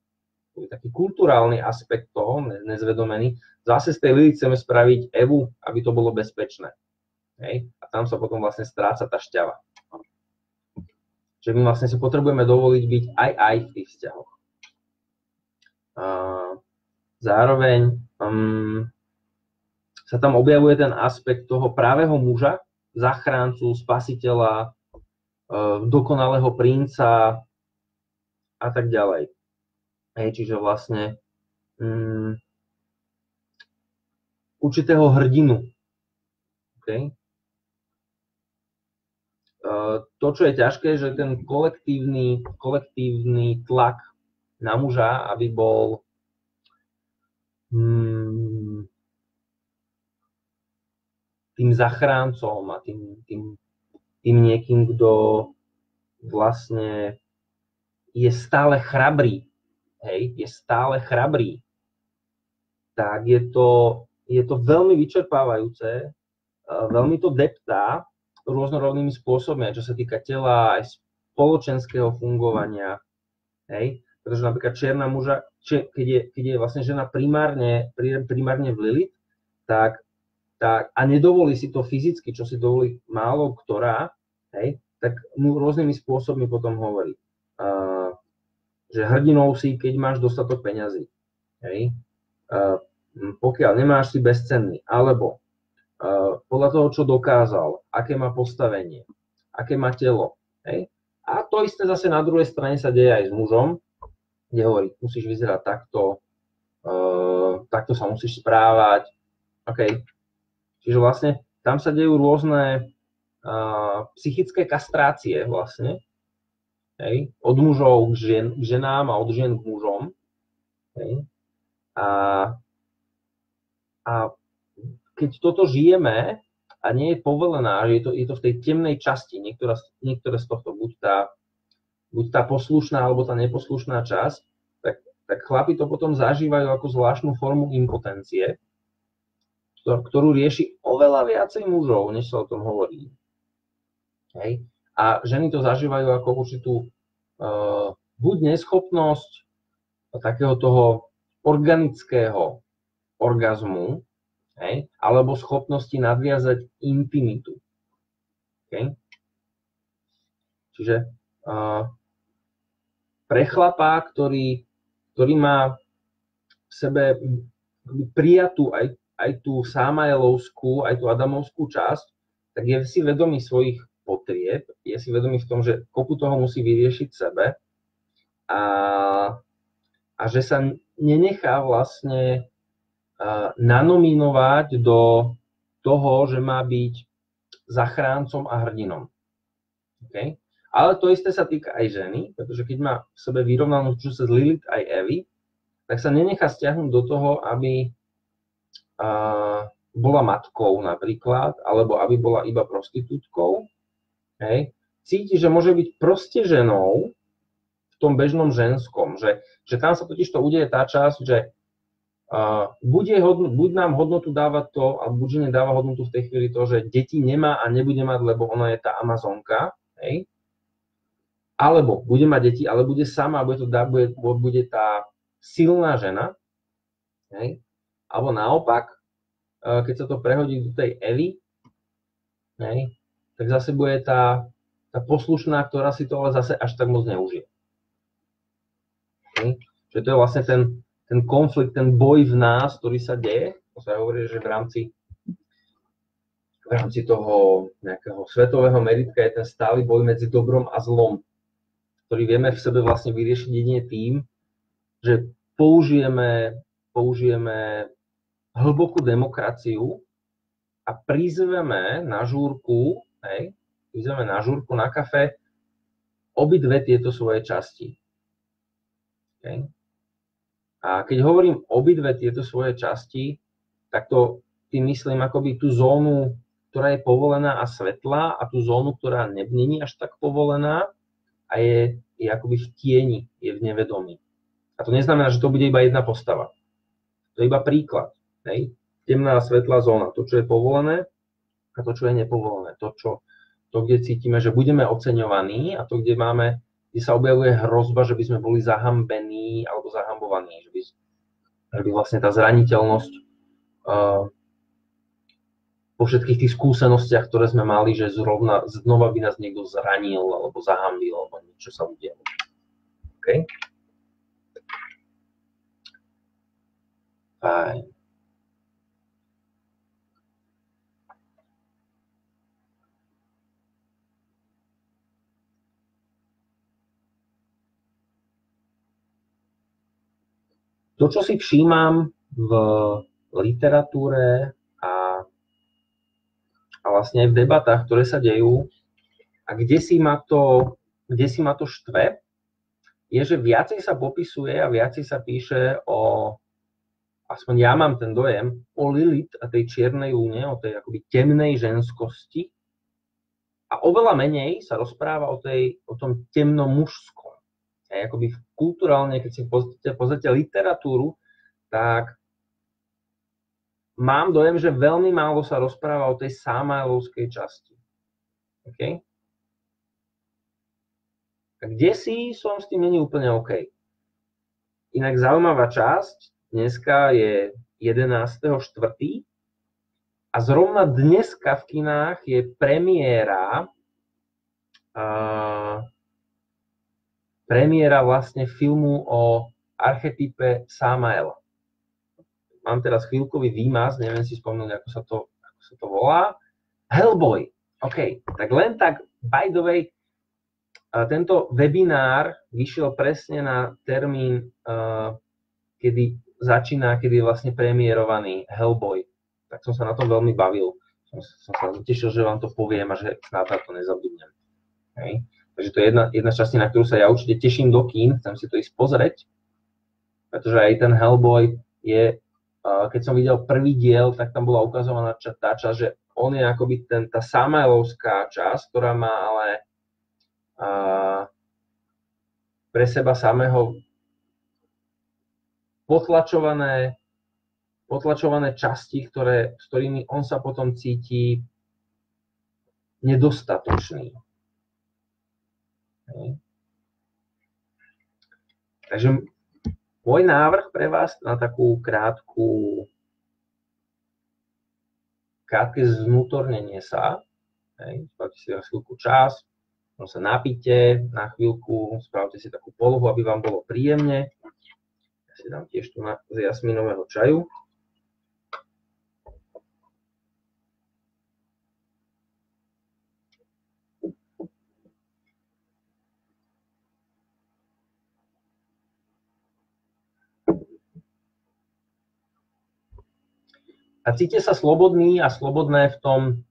taký kulturálny aspekt toho, nezvedomený, zase z tej Lilith chceme spraviť Evu, aby to bolo bezpečné. Hej? A tam sa potom vlastne stráca tá šťava. Čiže my vlastne si potrebujeme dovoliť byť aj v tých vzťahoch. Zároveň sa tam objavuje ten aspekt toho pravého muža, zachráncu, spasiteľa, dokonalého princa a tak ďalej. Hej, čiže vlastne určitého hrdinu. Okay? To, čo je ťažké, že ten kolektívny tlak na muža, aby bol tým zachráncom a tým niekým, kto vlastne je stále chrabrý, hej, je stále chrabrý, tak je to veľmi vyčerpávajúce, veľmi to deptá rôznorodnými spôsobmi, čo sa týka tela, aj spoločenského fungovania, hej, pretože napríklad čierna muža, keď je vlastne žena primárne v Lilith, tak a nedovolí si to fyzicky, čo si dovolí málo ktorá, hej, tak mu rôznymi spôsobmi potom hovorí, že hrdinou si, keď máš dostatok peňazí, hej, pokiaľ nemáš, si bezcenný, alebo podľa toho, čo dokázal, aké má postavenie, aké má telo, hej. A to isté zase na druhej strane sa deje aj s mužom, kde hovorí, musíš vyzerať takto, takto sa musíš správať, okay. Čiže vlastne tam sa dejú rôzne psychické kastrácie vlastne, hej, od mužov k ženám a od žien k mužom. Hej. A keď toto žijeme a nie je povelená, že je to v tej temnej časti, niektoré z tohto, buď tá poslušná alebo tá neposlušná časť, tak chlapi to potom zažívajú ako zvláštnu formu impotencie, ktorú rieši oveľa viacej mužov, než sa o tom hovorí. Hej. A ženy to zažívajú ako určitú buď neschopnosť takého toho organického orgazmu, hej, alebo schopnosti nadviazať intimitu. Okay. Čiže pre chlapa, ktorý má v sebe prijatú aj tú Samaelovskú, aj tú Adamovskú časť, tak je si vedomý svojich potrieb, je si vedomý v tom, že kopu toho musí vyriešiť sebe a že sa nenechá vlastne nanominovať do toho, že má byť zachráncom a hrdinom. Okay? Ale to isté sa týka aj ženy, pretože keď má v sebe vyrovnanú časť z Lilith aj Evy, tak sa nenechá stiahnuť do toho, aby bola matkou napríklad, alebo aby bola iba prostitútkou. Hej. Cíti, že môže byť proste ženou v tom bežnom ženskom, že tam sa totiž to udeje tá časť, že buď nám hodnotu dáva to, alebo buď žene dáva hodnotu v tej chvíli to, že deti nemá a nebude mať, lebo ona je tá Amazonka, hej. alebo bude mať deti, ale bude sama, bude tá silná žena, hej? Alebo naopak, keď sa to prehodí do tej Evy, hej? Tak zase bude tá poslušná, ktorá si to ale zase až tak moc neužije. Hej? Čiže to je vlastne ten konflikt, ten boj v nás, ktorý sa deje. To sa hovorí, že v rámci toho nejakého svetového meritka je ten stály boj medzi dobrom a zlom, ktorý vieme v sebe vlastne vyriešiť jedine tým, že použijeme hlbokú demokraciu a prizveme na žúrku, na kafe obidve tieto svoje časti. Okay? A keď hovorím obidve tieto svoje časti, tak to tým myslím akoby tú zónu, ktorá je povolená a svetlá, a tú zónu, ktorá není až tak povolená a je akoby v tieni, je v nevedomí. A to neznamená, že to bude iba jedna postava. To je iba príklad. Hej? Temná a svetlá zóna, to, čo je povolené a to, čo je nepovolené. To, kde cítime, že budeme oceňovaní, a to, kde sa objavuje hrozba, že by sme boli zahambení alebo zahambovaní. Že by vlastne tá zraniteľnosť po všetkých tých skúsenostiach, ktoré sme mali, že znova by nás niekto zranil alebo zahambil alebo niečo sa udialo. OK? Fajn. To, čo si všímam v literatúre a vlastne aj v debatách, ktoré sa dejú, a kde si ma to štve, je, že viacej sa popisuje a viacej sa píše aspoň ja mám ten dojem, o Lilith a tej čiernej lúne, o tej akoby temnej ženskosti, a oveľa menej sa rozpráva o tom temnom mužskom. Akoby kulturálne, keď si pozrite literatúru, tak mám dojem, že veľmi málo sa rozpráva o tej samajlovskej časti. Okay? A kdesi som s tým není úplne OK. Inak zaujímavá časť, dneska je 11.4. a zrovna dneska v kinách je premiéra vlastne filmu o archetype Samaela. Mám teraz chvíľkový výmaz, neviem si spomenúť, ako sa to volá. Hellboy. OK, tak len tak, by the way, tento webinár vyšiel presne na termín, kedy je vlastne premiérovaný Hellboy. Tak som sa na tom veľmi bavil. Som sa tešil, že vám to poviem a že snáď na to nezabudnem. Okay. Takže to je jedna časť, na ktorú sa ja určite teším do kín, chcem si to ísť pozrieť, pretože aj ten Hellboy je, keď som videl prvý diel, tak tam bola ukazovaná tá časť, že on je akoby tá samajlovská časť, ktorá má ale pre seba samého potlačované časti, s ktorými on sa potom cíti nedostatočný. Takže môj návrh pre vás na takú krátke zvnútornenie sa, spravte si na chvíľku čas, sa napíte na chvíľku, spravte si takú polohu, aby vám bolo príjemne. Ja si dám tiež tu z jasminového čaju. A cítite sa slobodní a slobodné v tom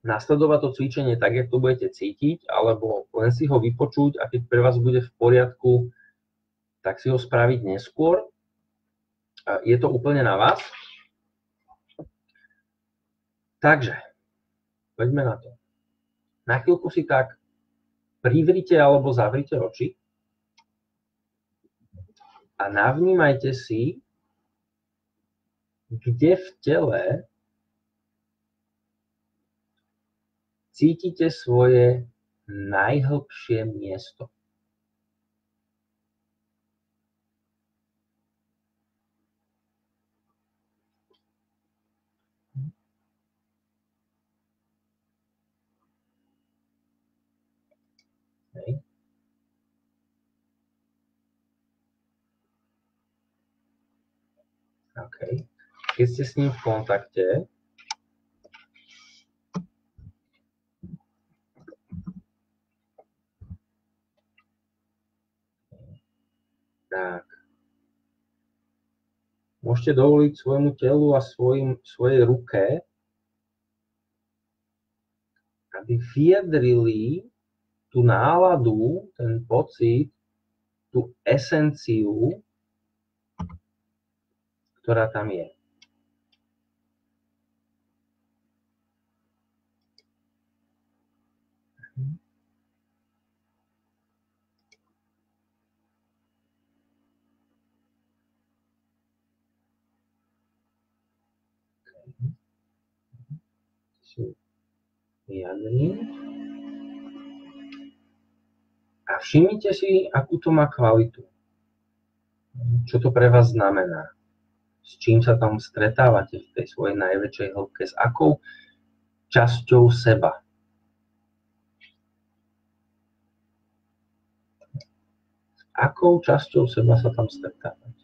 nasledovať to cvičenie tak, jak to budete cítiť, alebo len si ho vypočuť, a keď pre vás bude v poriadku, tak si ho spraviť neskôr. Je to úplne na vás. Takže, poďme na to. Na chvíľku si tak privrite alebo zavrite oči a navnímajte si, kde v tele cítite svoje najhlbšie miesto. Okay. Keď ste s ním v kontakte, tak môžete dovoliť svojmu telu a svojej ruke, aby vyjadrili tú náladu, ten pocit, tú esenciu, ktorá tam je. Vyjadriť. A všimnite si, akú to má kvalitu. Čo to pre vás znamená. S čím sa tam stretávate v tej svojej najväčšej hĺbke. S akou časťou seba. S akou časťou seba sa tam stretávate.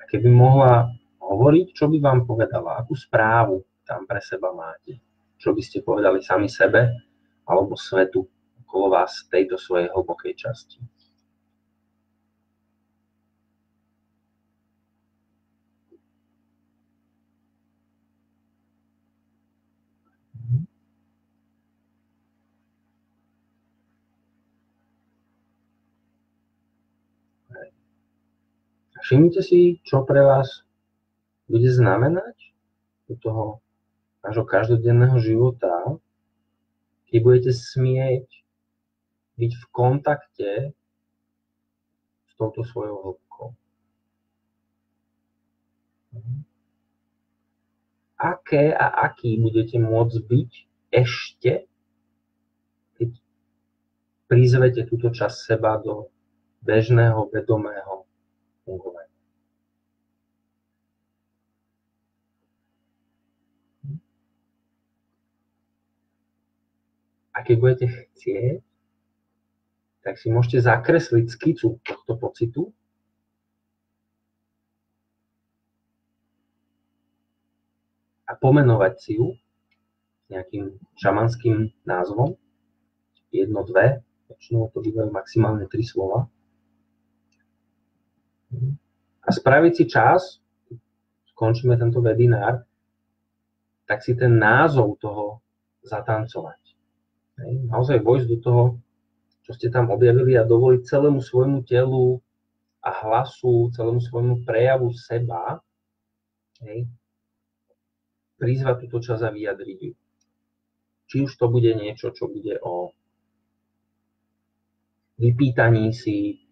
A keby mohla hovoriť, čo by vám povedala? Akú správu tam pre seba máte? Čo by ste povedali sami sebe alebo svetu okolo vás v tejto svojej hlbokej časti? Všimnite si, čo pre vás bude znamenať do toho nášho každodenného života, keď budete smieť byť v kontakte s touto svojou hĺbkou. Aké a aký budete môcť byť ešte, keď prizvete túto časť seba do bežného, vedomého fungovania. A keď budete chcieť, tak si môžete zakresliť skicu tohto pocitu a pomenovať si ju nejakým šamanským názvom. 1, 2, väčšinou to bývajú maximálne 3 slova. A spraviť si čas, skončíme tento webinár, tak si ten názov toho zatancovať. Naozaj vojsť do toho, čo ste tam objavili a dovoliť celému svojmu telu a hlasu, celému svojmu prejavu seba, prizvať túto časť a vyjadriť ju. Či už to bude niečo, čo bude o vypýtaní si,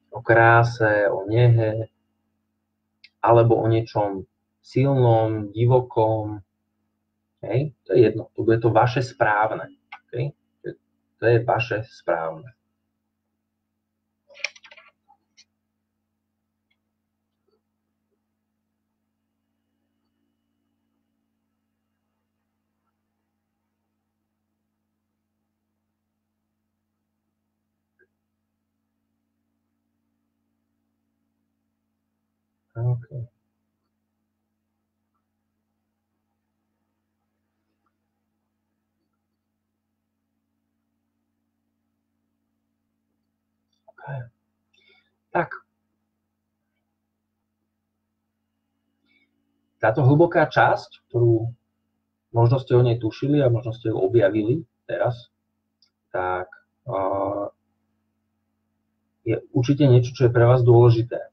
o kráse, o nehe, alebo o niečom silnom, divokom. To je jedno, to bude to vaše správne. To je vaše správne. Okay. Tak. Táto hlboká časť, ktorú možno ste o nej tušili a možno ste ju objavili teraz, tak je určite niečo, čo je pre vás dôležité.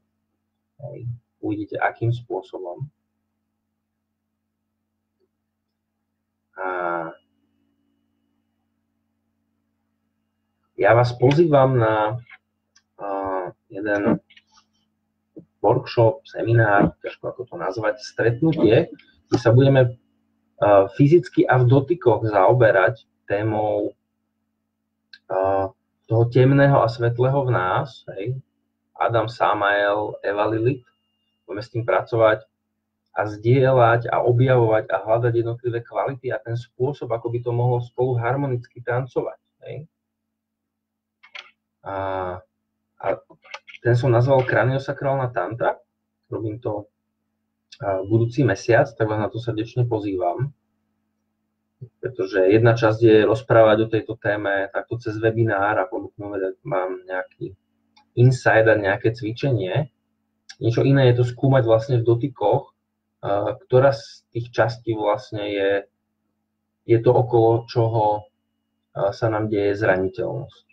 Uvidíte, akým spôsobom. A ja vás pozývam na jeden workshop, seminár, ťažko ako to nazvať, stretnutie, kde sa budeme fyzicky a v dotykoch zaoberať témou toho temného a svetlého v nás, Adam Samael, Eva Lilith. Budeme s tým pracovať a zdieľať a objavovať a hľadať jednotlivé kvality a ten spôsob, ako by to mohlo spolu harmonicky tancovať. Hej? A ten som nazval Kraniosakrálna tantra. Robím to budúci mesiac, tak vás na to srdečne pozývam. Pretože jedna časť je rozprávať o tejto téme takto cez webinár a ponúknuť mám nejaký insight a nejaké cvičenie. Niečo iné je to skúmať vlastne v dotykoch, ktorá z tých častí vlastne je to, okolo čoho sa nám deje zraniteľnosť.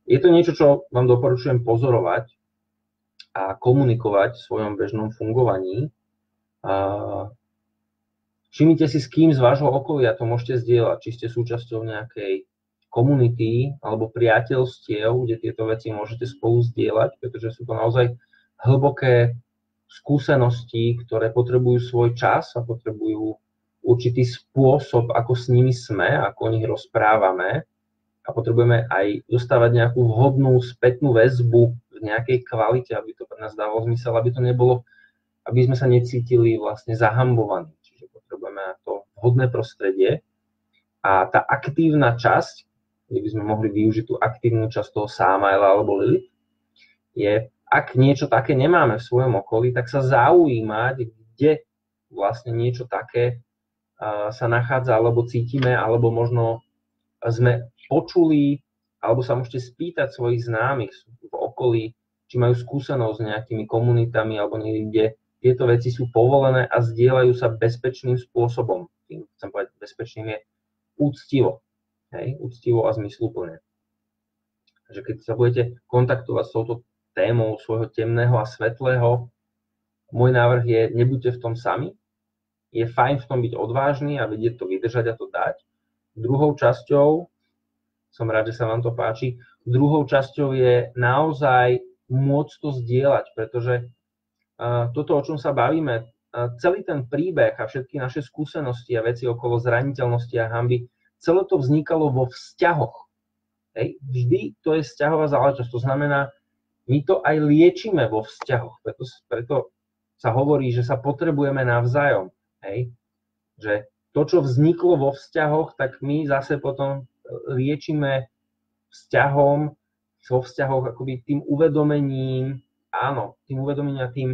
Je to niečo, čo vám doporučujem pozorovať a komunikovať v svojom bežnom fungovaní. Všimnite si, s kým z vášho okolia to môžete zdieľať, či ste súčasťou nejakej komunity alebo priateľstiev, kde tieto veci môžete spolu zdieľať, pretože sú to naozaj hlboké skúsenosti, ktoré potrebujú svoj čas a potrebujú určitý spôsob, ako s nimi sme, ako o nich rozprávame. A potrebujeme aj dostávať nejakú vhodnú spätnú väzbu v nejakej kvalite, aby to pre nás dávalo zmysel, aby to nebolo, aby sme sa necítili vlastne zahambovaní. Čiže potrebujeme na to vhodné prostredie. A tá aktívna časť, kde by sme mohli využiť tú aktívnu časť toho Samaela alebo Lilith, je, ak niečo také nemáme v svojom okolí, tak sa zaujímať, kde vlastne niečo také sa nachádza, alebo cítime, alebo možno sme počuli, alebo sa môžete spýtať svojich známych v okolí, či majú skúsenosť s nejakými komunitami alebo niekde, kde tieto veci sú povolené a zdieľajú sa bezpečným spôsobom. Tým chcem povedať, bezpečným je úctivo. Hej? Úctivo a zmysluplne. Takže keď sa budete kontaktovať s touto témou svojho temného a svetlého, môj návrh je, nebuďte v tom sami. Je fajn v tom byť odvážny a vedieť to vydržať a to dať. Druhou časťou, som rád, že sa vám to páči, druhou časťou je naozaj môcť to zdieľať, pretože toto, o čom sa bavíme, celý ten príbeh a všetky naše skúsenosti a veci okolo zraniteľnosti a hanby, celé to vznikalo vo vzťahoch. Hej. Vždy to je vzťahová záležitosť, to znamená, my to aj liečíme vo vzťahoch, preto sa hovorí, že sa potrebujeme navzájom. Hej. Že to, čo vzniklo vo vzťahoch, tak my zase potom liečíme vo vzťahoch akoby tým uvedomením, áno, tým uvedomením a tým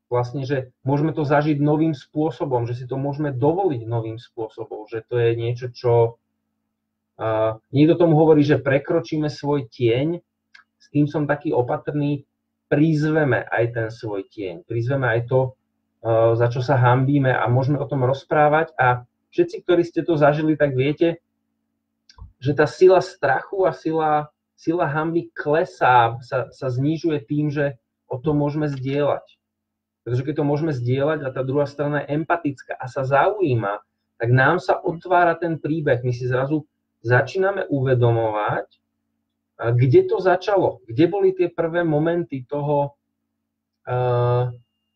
vlastne, že môžeme to zažiť novým spôsobom, že si to môžeme dovoliť novým spôsobom, že to je niečo, čo niekto tomu hovorí, že prekročíme svoj tieň, s tým som taký opatrný, prizveme aj ten svoj tieň, prizveme aj to, za čo sa hanbíme a môžeme o tom rozprávať a všetci, ktorí ste to zažili, tak viete, že tá sila strachu a sila hanby klesá, sa znižuje tým, že o tom môžeme zdieľať. Pretože keď to môžeme zdieľať a tá druhá strana je empatická a sa zaujíma, tak nám sa otvára ten príbeh. My si zrazu začíname uvedomovať, kde to začalo, kde boli tie prvé momenty toho,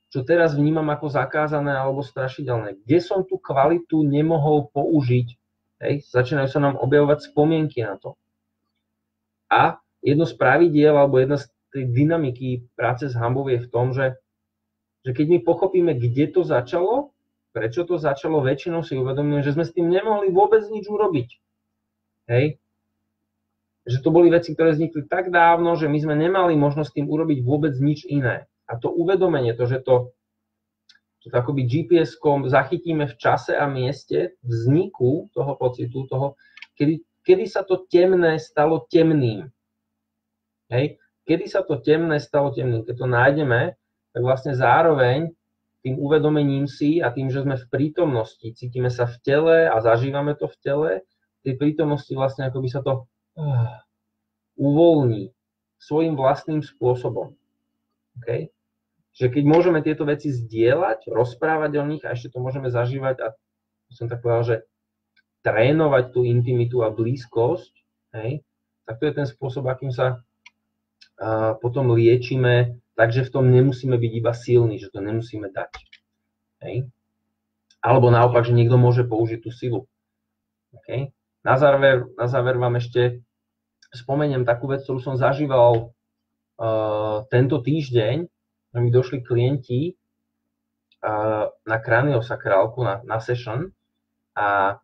čo teraz vnímam ako zakázané alebo strašidelné. Kde som tú kvalitu nemohol použiť. Hej? Začínajú sa nám objavovať spomienky na to. A jedno z pravidiel alebo jedna z tej dynamiky práce s hanbou je v tom, že keď my pochopíme, kde to začalo, prečo to začalo, väčšinou si uvedomíme, že sme s tým nemohli vôbec nič urobiť. Hej? Že to boli veci, ktoré vznikli tak dávno, že my sme nemali možnosť s tým urobiť vôbec nič iné. A to uvedomenie, že to akoby GPS-kom zachytíme v čase a mieste vzniku toho pocitu, kedy sa to temné stalo temným. Hej? Kedy sa to temné stalo temným? Keď to nájdeme, tak vlastne zároveň tým uvedomením si a tým, že sme v prítomnosti, cítime sa v tele a zažívame to v tele, v tej prítomnosti vlastne akoby sa to uvoľní svojím vlastným spôsobom. Okay? Čiže keď môžeme tieto veci zdieľať, rozprávať o nich a ešte to môžeme zažívať a som tak povedal, že trénovať tú intimitu a blízkosť, hej, tak to je ten spôsob, akým sa potom liečíme, takže v tom nemusíme byť iba silní, že to nemusíme dať. Hej. Alebo naopak, že niekto môže použiť tú silu. Okay. Na záver vám ešte spomeniem takú vec, ktorú som zažíval tento týždeň, že mi došli klienti na kraniosakrálku, na session a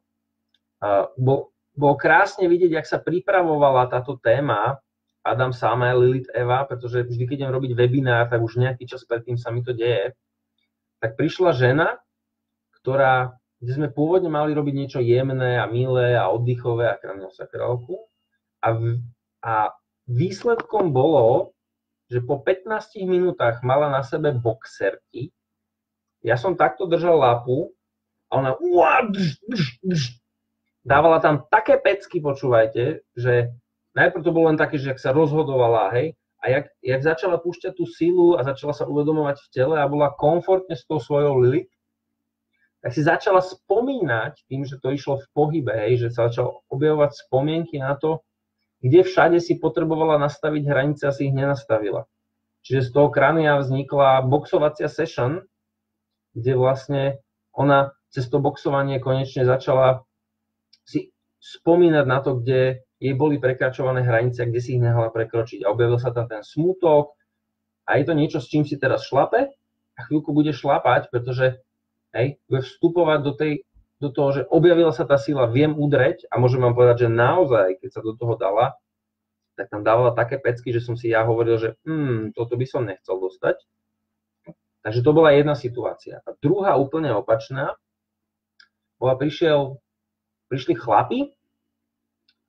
bolo krásne vidieť, jak sa pripravovala táto téma Adam, Samael, Lilith, Eva, pretože vždy, keď idem robiť webinár, tak už nejaký čas predtým sa mi to deje, tak prišla žena, kde sme pôvodne mali robiť niečo jemné a milé a oddychové a kraniosakrálku a výsledkom bolo, že po 15 minútach mala na sebe boxerky. Ja som takto držal lapu a ona dávala tam také pecky, počúvajte, že najprv to bolo len také, že ak sa rozhodovala, hej, a jak začala púšťať tú silu a začala sa uvedomovať v tele a bola komfortne s tou svojou Lilith, tak si začala spomínať tým, že to išlo v pohybe, hej, že sa začala objavovať spomienky na to, kde všade si potrebovala nastaviť hranice a si ich nenastavila. Čiže z toho krania vznikla boxovacia session, kde vlastne ona cez to boxovanie konečne začala si spomínať na to, kde jej boli prekračované hranice, kde si ich nehala prekročiť. A objavil sa tam ten smútok a je to niečo, s čím si teraz šlape a chvíľku bude šlapať, pretože bude vstupovať do toho, že objavila sa tá sila, viem udreť a môžem vám povedať, že naozaj, keď sa do toho dala, tak tam dávala také pecky, že som si ja hovoril, že toto by som nechcel dostať. Takže to bola jedna situácia. A druhá úplne opačná, prišli chlapi,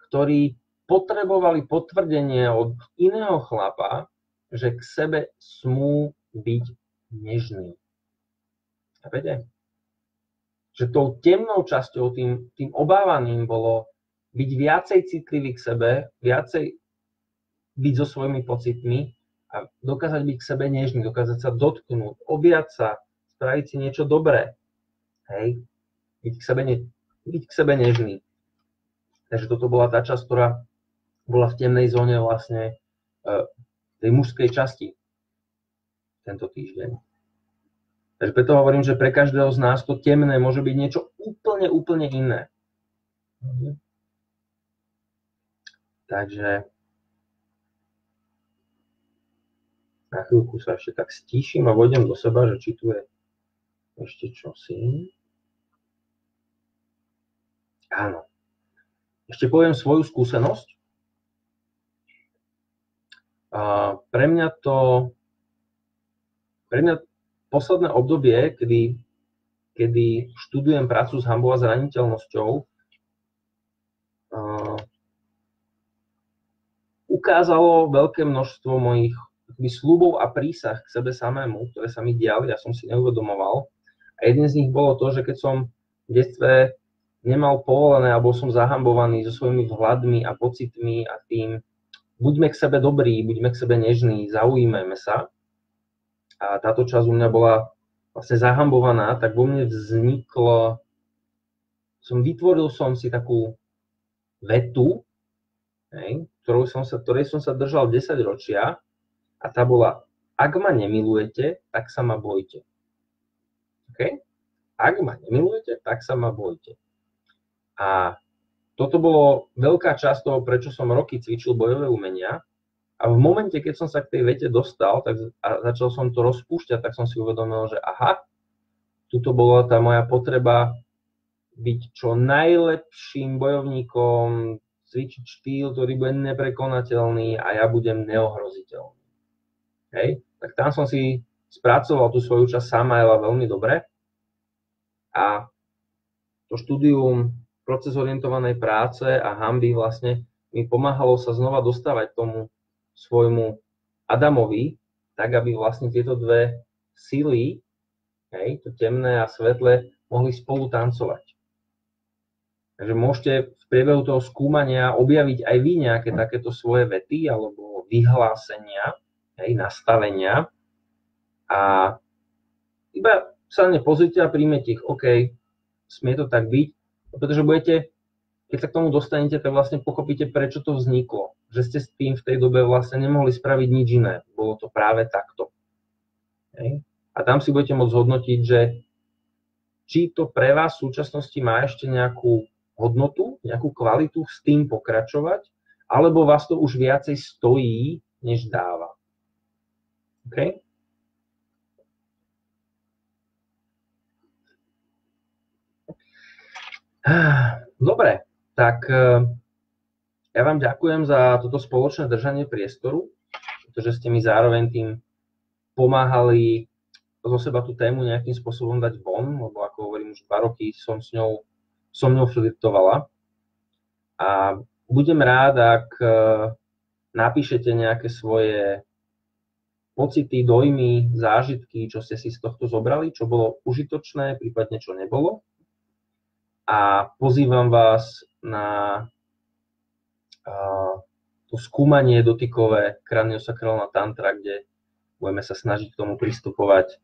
ktorí potrebovali potvrdenie od iného chlapa, že k sebe smú byť nežný. A viete, že tou temnou časťou, tým obávaním bolo byť viacej citlivý k sebe, viacej byť so svojimi pocitmi a dokázať byť k sebe nežný, dokázať sa dotknúť, objať sa, spraviť si niečo dobré. Hej? Byť k sebe nežný. Takže toto bola tá časť, ktorá bola v temnej zóne vlastne tej mužskej časti tento týždeň. Takže preto hovorím, že pre každého z nás to temné môže byť niečo úplne iné. Takže na chvíľku sa ešte tak stíšim a vojdem do seba, že či tu je ešte čosi. Áno. Ešte poviem svoju skúsenosť. Pre mňa posledné obdobie, kedy študujem prácu s hanbou a zraniteľnosťou, ukázalo veľké množstvo mojich sľubov a prísah k sebe samému, ktoré sa mi diali, ja som si neuvedomoval. A jeden z nich bolo to, že keď som v detstve nemal povolené a bol som zahambovaný so svojimi vhľadmi a pocitmi a tým, buďme k sebe dobrí, buďme k sebe nežní, zaujímajme sa. A táto časť u mňa bola vlastne zahambovaná, tak vo mne vytvoril som si takú vetu, ktorej som sa držal 10 ročia a tá bola: ak ma nemilujete, tak sa ma bojte. Okay? Ak ma nemilujete, tak sa ma bojte. A toto bolo veľká časť toho, prečo som roky cvičil bojové umenia. A v momente, keď som sa k tej vete dostal a začal som to rozpúšťať, tak som si uvedomil, že aha, tuto bola tá moja potreba byť čo najlepším bojovníkom, cvičiť štýl, ktorý bude neprekonateľný a ja budem neohroziteľný. Hej? Tak tam som si spracoval tú svoju časť Samaela veľmi dobre. A to štúdium procesorientovanej práce a hanby vlastne mi pomáhalo sa znova dostávať k tomu svojmu Adamovi, tak aby vlastne tieto dve sily, to temné a svetlé, mohli spolu tancovať. Takže môžete v priebehu toho skúmania objaviť aj vy nejaké takéto svoje vety alebo vyhlásenia, nastavenia a iba sa na ne pozrite a príjmete ich. OK, smie to tak byť, pretože keď sa k tomu dostanete, tak vlastne pochopíte, prečo to vzniklo. Že ste s tým v tej dobe vlastne nemohli spraviť nič iné. Bolo to práve takto. A tam si budete môcť zhodnotiť, že či to pre vás v súčasnosti má ešte nejakú hodnotu, nejakú kvalitu s tým pokračovať, alebo vás to už viacej stojí, než dáva. OK? Dobre, tak ja vám ďakujem za toto spoločné držanie priestoru, pretože ste mi zároveň tým pomáhali zo seba tú tému nejakým spôsobom dať von, lebo ako hovorím, už 2 roky som so mnou flirtovala. A budem rád, ak napíšete nejaké svoje pocity, dojmy, zážitky, čo ste si z tohto zobrali, čo bolo užitočné, prípadne čo nebolo. A pozývam vás na to skúmanie dotykové kraniosakrálna tantra, kde budeme sa snažiť k tomu pristupovať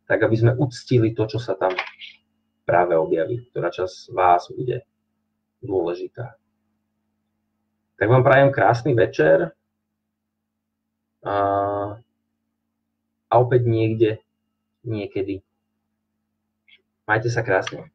tak, aby sme uctili to, čo sa tam práve objaví, ktorá časť vás bude dôležitá. Tak vám prajem krásny večer a opäť niekde, niekedy. Majte sa krásne.